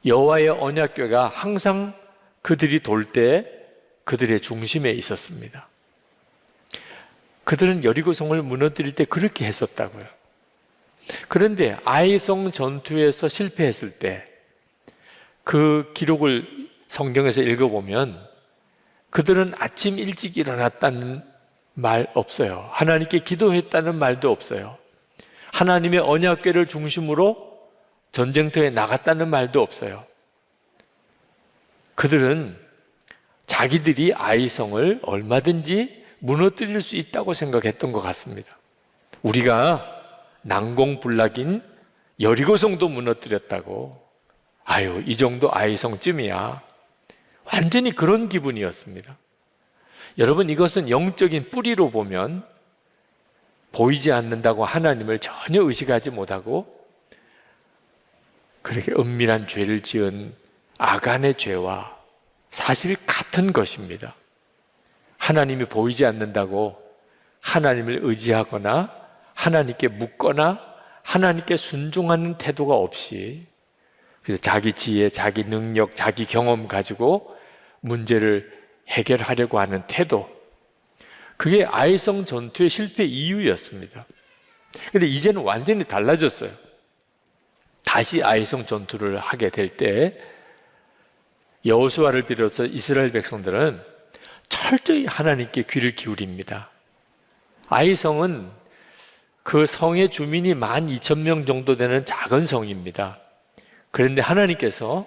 여호와의 언약궤가 항상 그들이 돌 때 그들의 중심에 있었습니다. 그들은 여리고성을 무너뜨릴 때 그렇게 했었다고요. 그런데 아이성 전투에서 실패했을 때 그 기록을 성경에서 읽어보면 그들은 아침 일찍 일어났다는 말 없어요. 하나님께 기도했다는 말도 없어요. 하나님의 언약궤를 중심으로 전쟁터에 나갔다는 말도 없어요. 그들은 자기들이 아이성을 얼마든지 무너뜨릴 수 있다고 생각했던 것 같습니다. 우리가 난공불락인 여리고성도 무너뜨렸다고, 아유, 이 정도 아이성쯤이야. 완전히 그런 기분이었습니다. 여러분, 이것은 영적인 뿌리로 보면 보이지 않는다고 하나님을 전혀 의식하지 못하고 그렇게 은밀한 죄를 지은 아간의 죄와 사실 같은 것입니다. 하나님이 보이지 않는다고 하나님을 의지하거나 하나님께 묻거나 하나님께 순종하는 태도가 없이 그래서 자기 지혜, 자기 능력, 자기 경험 가지고 문제를 해결하려고 하는 태도, 그게 아이성 전투의 실패 이유였습니다. 그런데 이제는 완전히 달라졌어요. 다시 아이성 전투를 하게 될 때 여호수아를 비롯해서 이스라엘 백성들은 철저히 하나님께 귀를 기울입니다. 아이성은 그 성의 주민이 12,000명 정도 되는 작은 성입니다. 그런데 하나님께서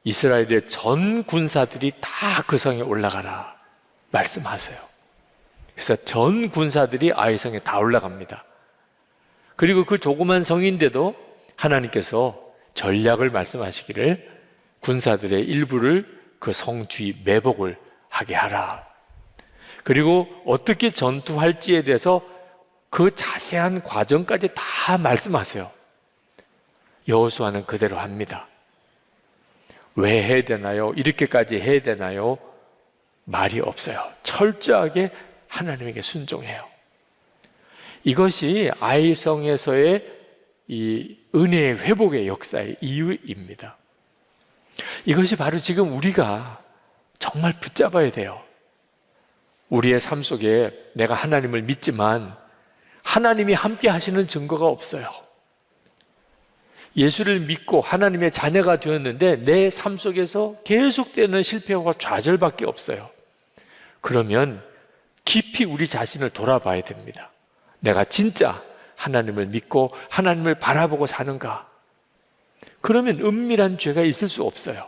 이스라엘의 전 군사들이 다 그 성에 올라가라 말씀하세요. 그래서 전 군사들이 아이성에 다 올라갑니다. 그리고 그 조그만 성인데도 하나님께서 전략을 말씀하시기를 군사들의 일부를 그 성 주위 매복을 하게 하라. 그리고 어떻게 전투할지에 대해서 그 자세한 과정까지 다 말씀하세요. 여호수아는 그대로 합니다. 왜 해야 되나요? 이렇게까지 해야 되나요? 말이 없어요. 철저하게 하나님에게 순종해요. 이것이 아이성에서의 이 은혜의 회복의 역사의 이유입니다. 이것이 바로 지금 우리가 정말 붙잡아야 돼요. 우리의 삶 속에 내가 하나님을 믿지만 하나님이 함께 하시는 증거가 없어요. 예수를 믿고 하나님의 자녀가 되었는데 내 삶 속에서 계속되는 실패와 좌절밖에 없어요. 그러면 깊이 우리 자신을 돌아봐야 됩니다. 내가 진짜 하나님을 믿고 하나님을 바라보고 사는가? 그러면 은밀한 죄가 있을 수 없어요.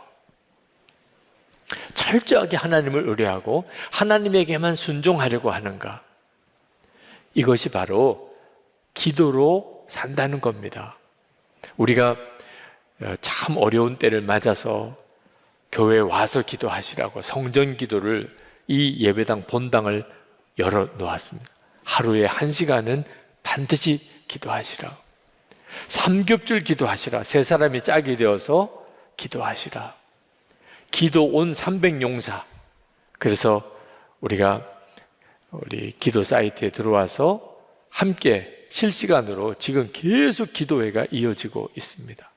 철저하게 하나님을 의뢰하고 하나님에게만 순종하려고 하는가? 이것이 바로 기도로 산다는 겁니다. 우리가 참 어려운 때를 맞아서 교회에 와서 기도하시라고 성전 기도를 이 예배당 본당을 열어 놓았습니다. 하루에 1시간은 반드시 기도하시라. 삼겹줄 기도하시라. 세 사람이 짝이 되어서 기도하시라. 기도 온 300용사. 그래서 우리가 우리 기도 사이트에 들어와서 함께 실시간으로 지금 계속 기도회가 이어지고 있습니다.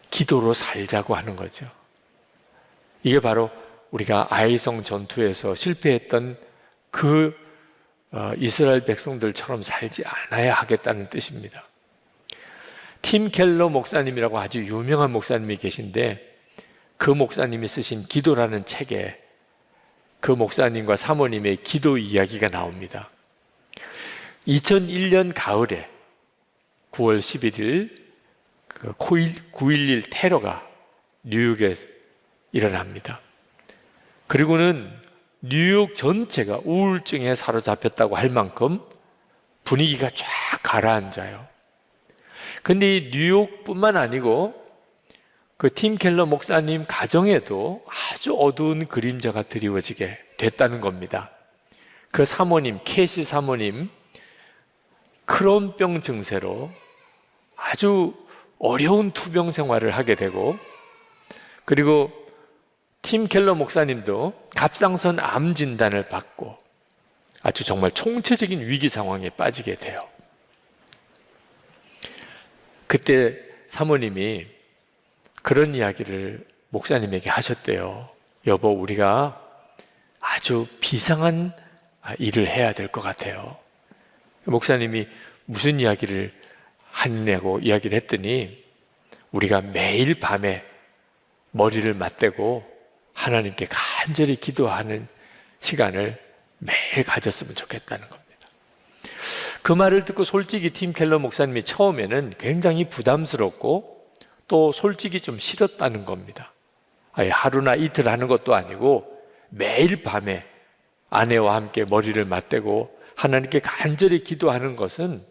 기도로 살자고 하는 거죠. 이게 바로 우리가 아이성 전투에서 실패했던 그 이스라엘 백성들처럼 살지 않아야 하겠다는 뜻입니다. 팀 켈러 목사님이라고 아주 유명한 목사님이 계신데 그 목사님이 쓰신 기도라는 책에 그 목사님과 사모님의 기도 이야기가 나옵니다. 2001년 가을에 9월 11일 그 9.11 테러가 뉴욕에 일어납니다. 그리고는 뉴욕 전체가 우울증에 사로잡혔다고 할 만큼 분위기가 쫙 가라앉아요. 근데 이 뉴욕뿐만 아니고 그 팀 켈러 목사님 가정에도 아주 어두운 그림자가 드리워지게 됐다는 겁니다. 그 사모님, 캐시 사모님, 크론병 증세로 아주 어려운 투병 생활을 하게 되고, 그리고 팀 켈러 목사님도 갑상선 암 진단을 받고 아주 정말 총체적인 위기 상황에 빠지게 돼요. 그때 사모님이 그런 이야기를 목사님에게 하셨대요. 여보, 우리가 아주 비상한 일을 해야 될 것 같아요. 목사님이 무슨 이야기를 하느냐고 이야기를 했더니 우리가 매일 밤에 머리를 맞대고 하나님께 간절히 기도하는 시간을 매일 가졌으면 좋겠다는 겁니다. 그 말을 듣고 솔직히 팀 켈러 목사님이 처음에는 굉장히 부담스럽고 또 솔직히 좀 싫었다는 겁니다. 하루나 이틀 하는 것도 아니고 매일 밤에 아내와 함께 머리를 맞대고 하나님께 간절히 기도하는 것은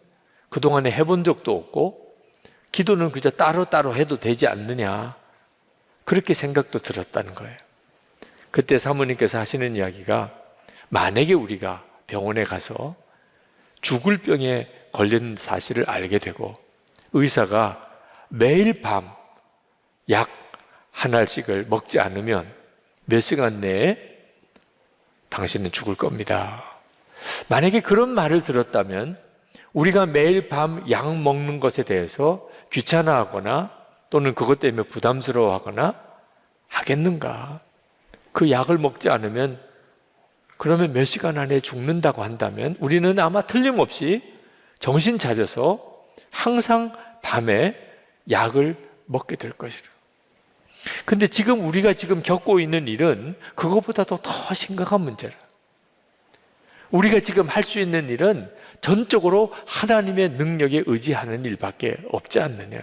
그동안에 해본 적도 없고 기도는 그저 따로따로 해도 되지 않느냐, 그렇게 생각도 들었다는 거예요. 그때 사모님께서 하시는 이야기가, 만약에 우리가 병원에 가서 죽을 병에 걸린 사실을 알게 되고 의사가 매일 밤 약 한 알씩을 먹지 않으면 몇 시간 내에 당신은 죽을 겁니다. 만약에 그런 말을 들었다면 우리가 매일 밤 약 먹는 것에 대해서 귀찮아하거나 또는 그것 때문에 부담스러워하거나 하겠는가? 그 약을 먹지 않으면 그러면 몇 시간 안에 죽는다고 한다면 우리는 아마 틀림없이 정신 차려서 항상 밤에 약을 먹게 될 것이라. 근데 지금 우리가 지금 겪고 있는 일은 그것보다도 더 심각한 문제라. 우리가 지금 할 수 있는 일은 전적으로 하나님의 능력에 의지하는 일밖에 없지 않느냐.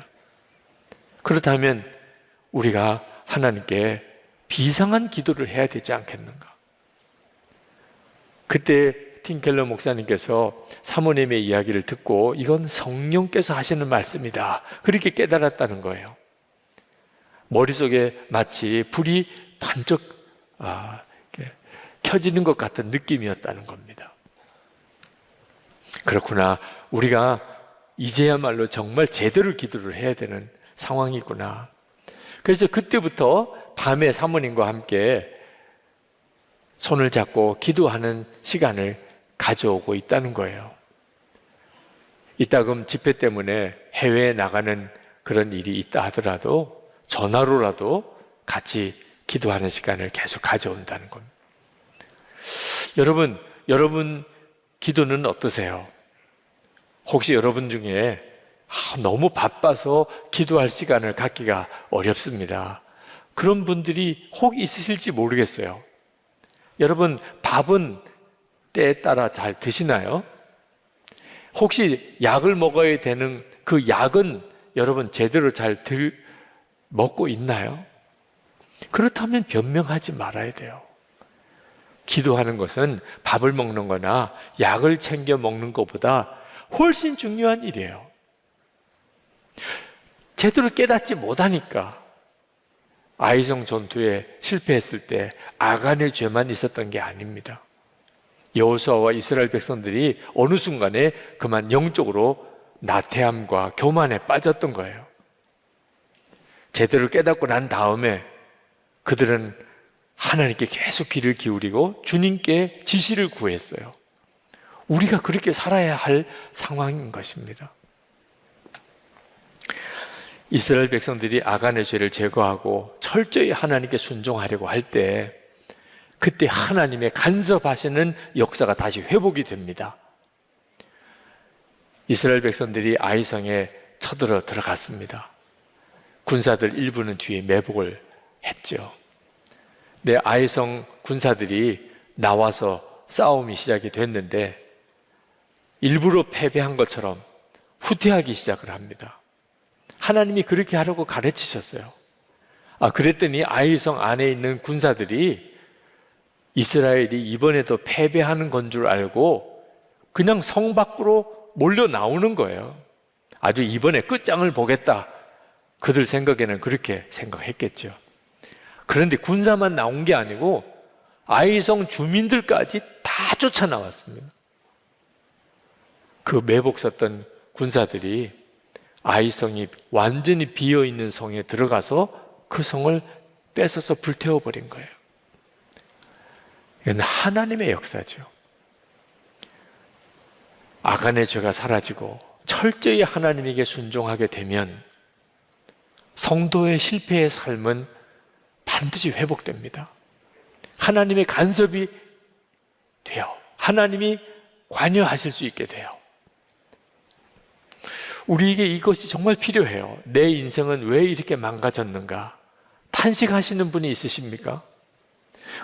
그렇다면 우리가 하나님께 비상한 기도를 해야 되지 않겠는가? 그때 팀켈러 목사님께서 사모님의 이야기를 듣고 이건 성령께서 하시는 말씀이다, 그렇게 깨달았다는 거예요. 머릿속에 마치 불이 반짝 켜지는 것 같은 느낌이었다는 겁니다. 그렇구나, 우리가 이제야말로 정말 제대로 기도를 해야 되는 상황이구나. 그래서 그때부터 밤에 사모님과 함께 손을 잡고 기도하는 시간을 가져오고 있다는 거예요. 이따금 집회 때문에 해외에 나가는 그런 일이 있다 하더라도 전화로라도 같이 기도하는 시간을 계속 가져온다는 겁니다. 여러분 기도는 어떠세요? 혹시 여러분 중에 너무 바빠서 기도할 시간을 갖기가 어렵습니다, 그런 분들이 혹 있으실지 모르겠어요. 여러분, 밥은 때에 따라 잘 드시나요? 혹시 약을 먹어야 되는 그 약은 여러분 제대로 잘 먹고 있나요? 그렇다면 변명하지 말아야 돼요. 기도하는 것은 밥을 먹는 거나 약을 챙겨 먹는 것보다 훨씬 중요한 일이에요. 제대로 깨닫지 못하니까 아이성 전투에 실패했을 때 아간의 죄만 있었던 게 아닙니다. 여호수아와 이스라엘 백성들이 어느 순간에 그만 영적으로 나태함과 교만에 빠졌던 거예요. 제대로 깨닫고 난 다음에 그들은 하나님께 계속 귀를 기울이고 주님께 지시를 구했어요. 우리가 그렇게 살아야 할 상황인 것입니다. 이스라엘 백성들이 아간의 죄를 제거하고 철저히 하나님께 순종하려고 할 때, 그때 하나님의 간섭하시는 역사가 다시 회복이 됩니다. 이스라엘 백성들이 아이성에 쳐들어 들어갔습니다. 군사들 일부는 뒤에 매복을 했죠. 네, 아이성 군사들이 나와서 싸움이 시작이 됐는데 일부러 패배한 것처럼 후퇴하기 시작을 합니다. 하나님이 그렇게 하라고 가르치셨어요. 그랬더니 아이성 안에 있는 군사들이 이스라엘이 이번에도 패배하는 건 줄 알고 그냥 성 밖으로 몰려 나오는 거예요. 아주 이번에 끝장을 보겠다, 그들 생각에는 그렇게 생각했겠죠. 그런데 군사만 나온 게 아니고 아이성 주민들까지 다 쫓아나왔습니다. 그 매복 섰던 군사들이 아이성이 완전히 비어있는 성에 들어가서 그 성을 뺏어서 불태워버린 거예요. 이건 하나님의 역사죠. 아간의 죄가 사라지고 철저히 하나님에게 순종하게 되면 성도의 실패의 삶은 반드시 회복됩니다. 하나님의 간섭이 돼요. 하나님이 관여하실 수 있게 돼요. 우리에게 이것이 정말 필요해요. 내 인생은 왜 이렇게 망가졌는가? 탄식하시는 분이 있으십니까?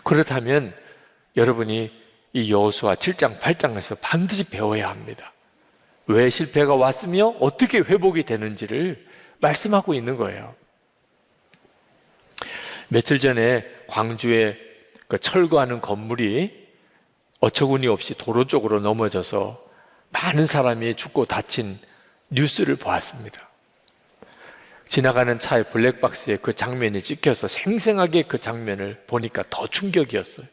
그렇다면 여러분이 이 여호수아 7장 8장에서 반드시 배워야 합니다. 왜 실패가 왔으며 어떻게 회복이 되는지를 말씀하고 있는 거예요. 며칠 전에 광주에 그 철거하는 건물이 어처구니 없이 도로 쪽으로 넘어져서 많은 사람이 죽고 다친 뉴스를 보았습니다. 지나가는 차의 블랙박스에 그 장면이 찍혀서 생생하게 그 장면을 보니까 더 충격이었어요.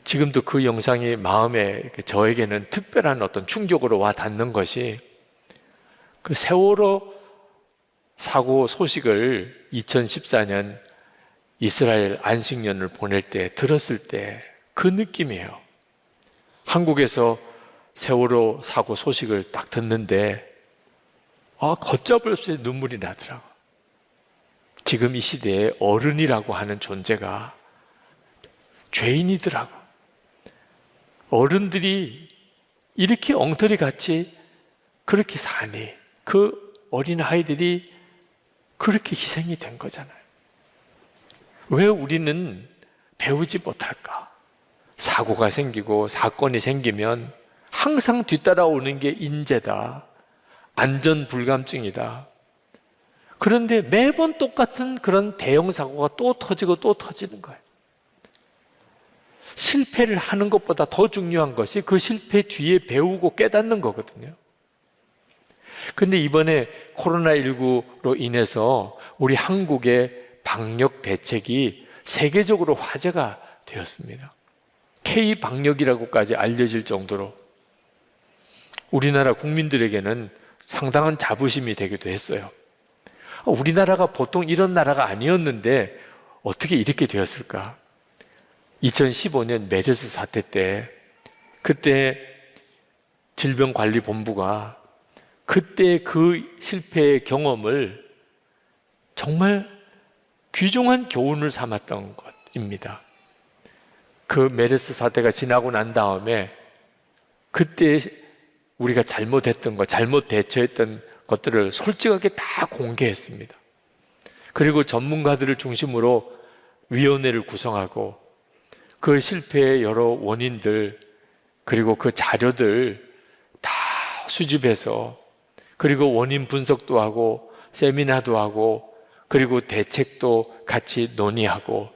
지금도 그 영상이 마음에 저에게는 특별한 어떤 충격으로 와 닿는 것이, 그 세월호 사고 소식을 2014년 이스라엘 안식년을 보낼 때 들었을 때 그 느낌이에요. 한국에서 세월호 사고 소식을 딱 듣는데 걷잡을 수 없이 눈물이 나더라고. 지금 이 시대에 어른이라고 하는 존재가 죄인이더라고. 어른들이 이렇게 엉터리 같이 그렇게 사니, 그 어린 아이들이 그렇게 희생이 된 거잖아요. 왜 우리는 배우지 못할까? 사고가 생기고 사건이 생기면 항상 뒤따라오는 게 인재다, 안전 불감증이다. 그런데 매번 똑같은 그런 대형 사고가 또 터지고 또 터지는 거예요. 실패를 하는 것보다 더 중요한 것이 그 실패 뒤에 배우고 깨닫는 거거든요. 근데 이번에 코로나19로 인해서 우리 한국의 방역 대책이 세계적으로 화제가 되었습니다. K-방역이라고까지 알려질 정도로 우리나라 국민들에게는 상당한 자부심이 되기도 했어요. 우리나라가 보통 이런 나라가 아니었는데 어떻게 이렇게 되었을까? 2015년 메르스 사태 때, 그때 질병관리본부가 그때 그 실패의 경험을 정말 귀중한 교훈을 삼았던 것입니다. 그 메르스 사태가 지나고 난 다음에 그때 우리가 잘못했던 것, 잘못 대처했던 것들을 솔직하게 다 공개했습니다. 그리고 전문가들을 중심으로 위원회를 구성하고 그 실패의 여러 원인들, 그리고 그 자료들 다 수집해서, 그리고 원인 분석도 하고 세미나도 하고, 그리고 대책도 같이 논의하고,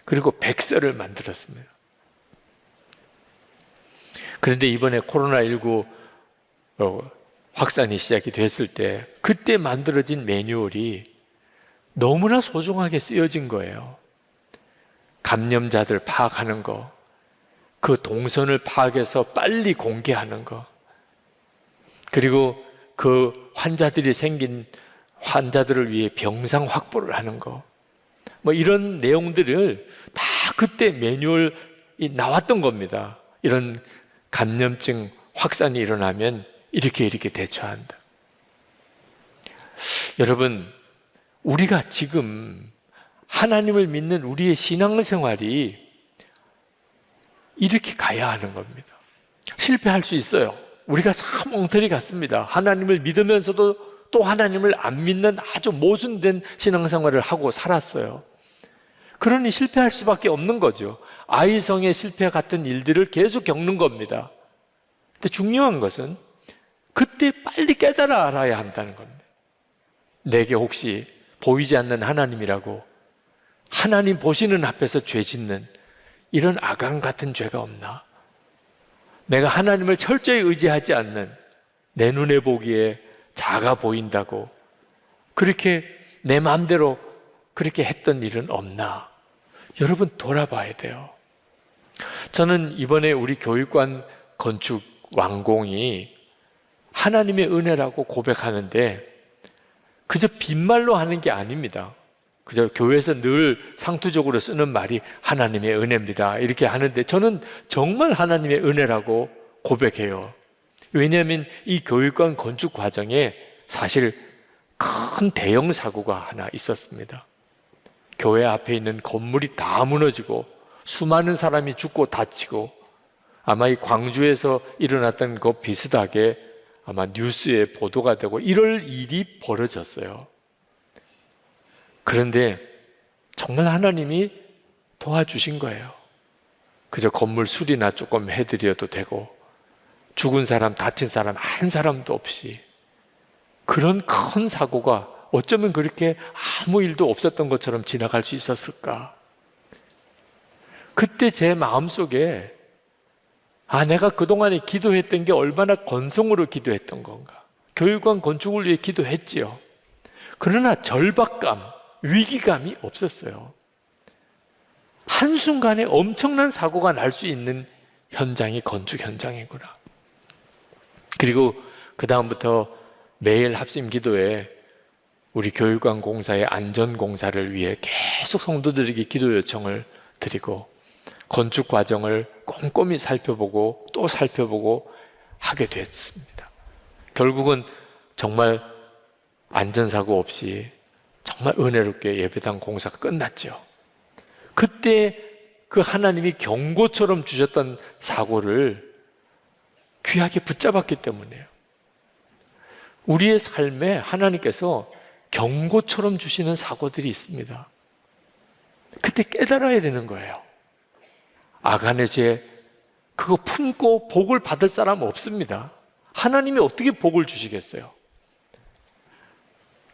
그리고 백서를 만들었습니다. 그런데 이번에 코로나19 확산이 시작이 됐을 때 그때 만들어진 매뉴얼이 너무나 소중하게 쓰여진 거예요. 감염자들 파악하는 거, 그 동선을 파악해서 빨리 공개하는 거, 그리고 그 환자들이 생긴 환자들을 위해 병상 확보를 하는 거, 뭐 이런 내용들을 다 그때 매뉴얼이 나왔던 겁니다. 이런 감염증 확산이 일어나면 이렇게 대처한다. 여러분, 우리가 지금 하나님을 믿는 우리의 신앙생활이 이렇게 가야 하는 겁니다. 실패할 수 있어요. 우리가 참 엉터리 같습니다. 하나님을 믿으면서도 또 하나님을 안 믿는 아주 모순된 신앙생활을 하고 살았어요. 그러니 실패할 수밖에 없는 거죠. 아이성의 실패 같은 일들을 계속 겪는 겁니다. 근데 중요한 것은 그때 빨리 깨달아 알아야 한다는 겁니다. 내게 혹시 보이지 않는 하나님이라고, 하나님 보시는 앞에서 죄 짓는 이런 아강 같은 죄가 없나? 내가 하나님을 철저히 의지하지 않는, 내 눈에 보기에 작아 보인다고 그렇게 내 마음대로 그렇게 했던 일은 없나? 여러분, 돌아봐야 돼요. 저는 이번에 우리 교육관 건축 완공이 하나님의 은혜라고 고백하는데 그저 빈말로 하는 게 아닙니다. 그저 교회에서 늘 상투적으로 쓰는 말이 하나님의 은혜입니다 이렇게 하는데, 저는 정말 하나님의 은혜라고 고백해요. 왜냐하면 이 교육관 건축 과정에 사실 큰 대형 사고가 하나 있었습니다. 교회 앞에 있는 건물이 다 무너지고 수많은 사람이 죽고 다치고, 아마 이 광주에서 일어났던 것 비슷하게 아마 뉴스에 보도가 되고 이럴 일이 벌어졌어요. 그런데 정말 하나님이 도와주신 거예요. 그저 건물 수리나 조금 해드려도 되고, 죽은 사람, 다친 사람 한 사람도 없이, 그런 큰 사고가 어쩌면 그렇게 아무 일도 없었던 것처럼 지나갈 수 있었을까? 그때 제 마음속에 내가 그동안에 기도했던 게 얼마나 건성으로 기도했던 건가. 교육관 건축을 위해 기도했지요. 그러나 절박감, 위기감이 없었어요. 한순간에 엄청난 사고가 날 수 있는 현장이 건축 현장이구나. 그리고 그 다음부터 매일 합심 기도에 우리 교육관 공사의 안전 공사를 위해 계속 성도들에게 기도 요청을 드리고, 건축 과정을 꼼꼼히 살펴보고 또 살펴보고 하게 됐습니다. 결국은 정말 안전사고 없이 정말 은혜롭게 예배당 공사가 끝났죠. 그때 그 하나님이 경고처럼 주셨던 사고를 귀하게 붙잡았기 때문이에요. 우리의 삶에 하나님께서 경고처럼 주시는 사고들이 있습니다. 그때 깨달아야 되는 거예요. 아간의 죄, 그거 품고 복을 받을 사람 없습니다. 하나님이 어떻게 복을 주시겠어요?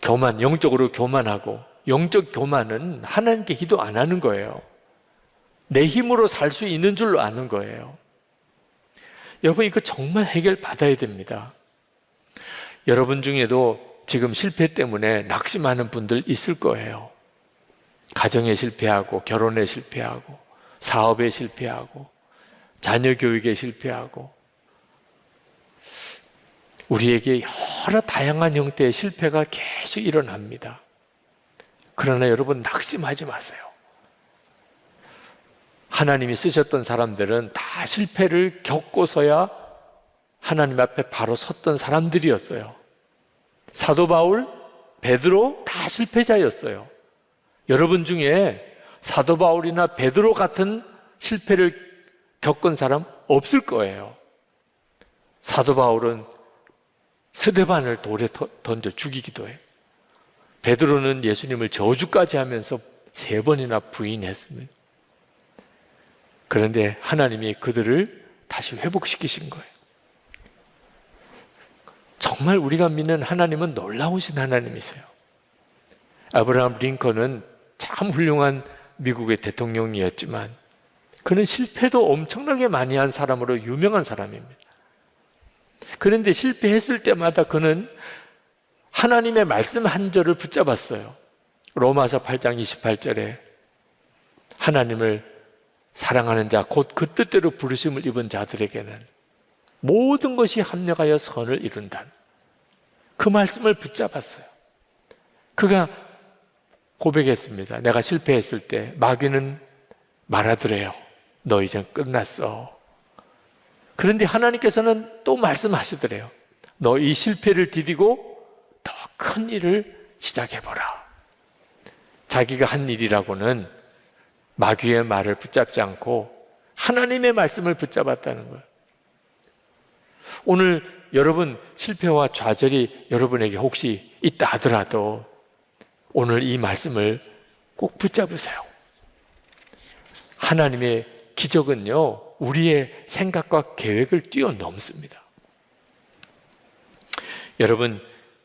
교만, 영적으로 교만하고, 영적 교만은 하나님께 기도 안 하는 거예요. 내 힘으로 살 수 있는 줄로 아는 거예요. 여러분, 이거 정말 해결 받아야 됩니다. 여러분 중에도 지금 실패 때문에 낙심하는 분들 있을 거예요. 가정에 실패하고, 결혼에 실패하고, 사업에 실패하고, 자녀 교육에 실패하고, 우리에게 여러 다양한 형태의 실패가 계속 일어납니다. 그러나 여러분, 낙심하지 마세요. 하나님이 쓰셨던 사람들은 다 실패를 겪고서야 하나님 앞에 바로 섰던 사람들이었어요. 사도 바울, 베드로 다 실패자였어요. 여러분 중에 사도 바울이나 베드로 같은 실패를 겪은 사람 없을 거예요. 사도 바울은 스데반을 돌에 던져 죽이기도 해요. 베드로는 예수님을 저주까지 하면서 3번이나 부인했습니다. 그런데 하나님이 그들을 다시 회복시키신 거예요. 정말 우리가 믿는 하나님은 놀라우신 하나님이세요. 아브라함 링컨은 참 훌륭한 미국의 대통령이었지만 그는 실패도 엄청나게 많이 한 사람으로 유명한 사람입니다. 그런데 실패했을 때마다 그는 하나님의 말씀 한 절을 붙잡았어요. 로마서 8장 28절에 하나님을 사랑하는 자, 곧 그 뜻대로 부르심을 입은 자들에게는 모든 것이 합력하여 선을 이룬다. 그 말씀을 붙잡았어요. 그가 고백했습니다. 내가 실패했을 때 마귀는 말하더래요. 너 이제 끝났어. 그런데 하나님께서는 또 말씀하시더래요. 너 이 실패를 디디고 더 큰 일을 시작해보라. 자기가 한 일이라고는 마귀의 말을 붙잡지 않고 하나님의 말씀을 붙잡았다는 거예요. 오늘 여러분 실패와 좌절이 여러분에게 혹시 있다 하더라도 오늘 이 말씀을 꼭 붙잡으세요. 하나님의 기적은요, 우리의 생각과 계획을 뛰어넘습니다. 여러분,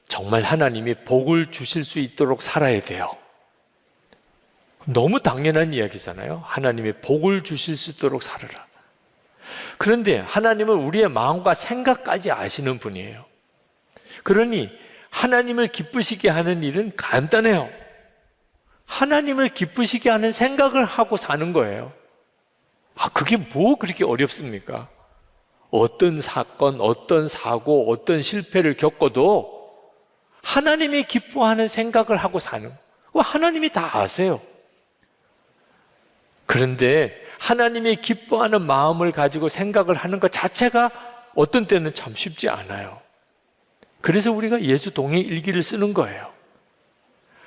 정말 하나님이 복을 주실 수 있도록 살아야 돼요. 너무 당연한 이야기잖아요. 하나님이 복을 주실 수 있도록 살아라. 그런데 하나님은 우리의 마음과 생각까지 아시는 분이에요. 그러니 하나님을 기쁘시게 하는 일은 간단해요. 하나님을 기쁘시게 하는 생각을 하고 사는 거예요. 그게 뭐 그렇게 어렵습니까? 어떤 사건, 어떤 사고, 어떤 실패를 겪어도 하나님이 기뻐하는 생각을 하고 사는 거예요. 하나님이 다 아세요. 그런데 하나님이 기뻐하는 마음을 가지고 생각을 하는 것 자체가 어떤 때는 참 쉽지 않아요. 그래서 우리가 예수 동행 일기를 쓰는 거예요.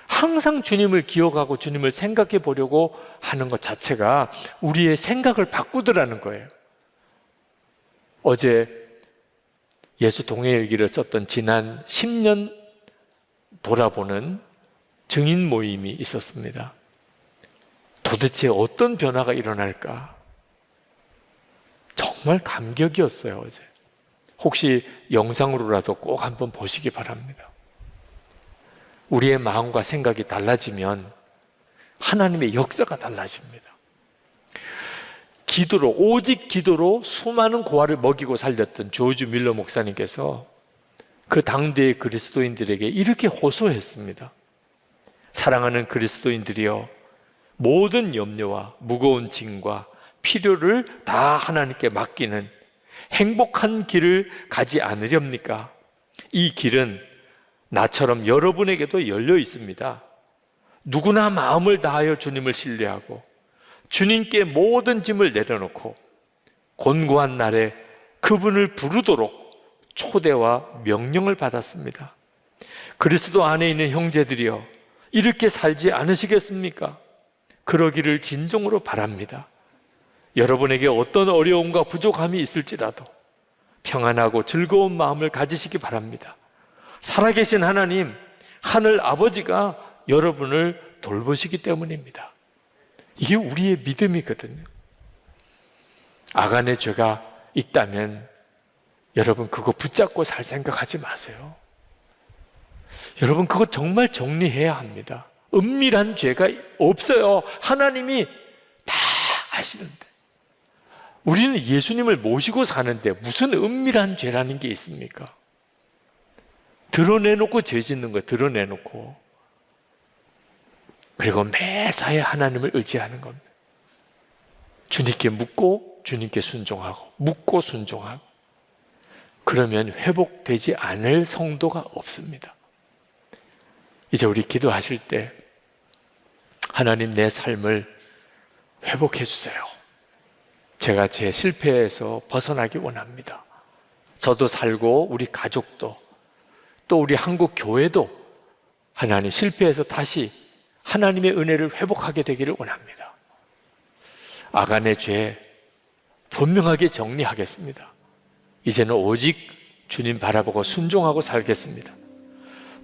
항상 주님을 기억하고 주님을 생각해 보려고 하는 것 자체가 우리의 생각을 바꾸더라는 거예요. 어제 예수 동행 일기를 썼던 지난 10년 돌아보는 증인 모임이 있었습니다. 도대체 어떤 변화가 일어날까? 정말 감격이었어요, 어제. 혹시 영상으로라도 꼭 한번 보시기 바랍니다. 우리의 마음과 생각이 달라지면 하나님의 역사가 달라집니다. 기도로, 오직 기도로 수많은 고아를 먹이고 살렸던 조지 밀러 목사님께서 그 당대의 그리스도인들에게 이렇게 호소했습니다. 사랑하는 그리스도인들이여, 모든 염려와 무거운 짐과 필요를 다 하나님께 맡기는 행복한 길을 가지 않으렵니까? 이 길은 나처럼 여러분에게도 열려 있습니다. 누구나 마음을 다하여 주님을 신뢰하고 주님께 모든 짐을 내려놓고 곤고한 날에 그분을 부르도록 초대와 명령을 받았습니다. 그리스도 안에 있는 형제들이여, 이렇게 살지 않으시겠습니까? 그러기를 진정으로 바랍니다. 여러분에게 어떤 어려움과 부족함이 있을지라도 평안하고 즐거운 마음을 가지시기 바랍니다. 살아계신 하나님, 하늘 아버지가 여러분을 돌보시기 때문입니다. 이게 우리의 믿음이거든요. 아간의 죄가 있다면 여러분 그거 붙잡고 살 생각하지 마세요. 여러분 그거 정말 정리해야 합니다. 은밀한 죄가 없어요. 하나님이 다 아시는데. 우리는 예수님을 모시고 사는데 무슨 은밀한 죄라는 게 있습니까? 드러내놓고 죄 짓는 거예요. 드러내놓고. 그리고 매사에 하나님을 의지하는 겁니다. 주님께 묻고 주님께 순종하고 묻고 순종하고. 그러면 회복되지 않을 성도가 없습니다. 이제 우리 기도하실 때 하나님 내 삶을 회복해 주세요. 제가 제 실패에서 벗어나기 원합니다. 저도 살고 우리 가족도 또 우리 한국 교회도 하나님 실패해서 다시 하나님의 은혜를 회복하게 되기를 원합니다. 아간의 죄 분명하게 정리하겠습니다. 이제는 오직 주님 바라보고 순종하고 살겠습니다.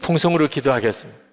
통성으로 기도하겠습니다.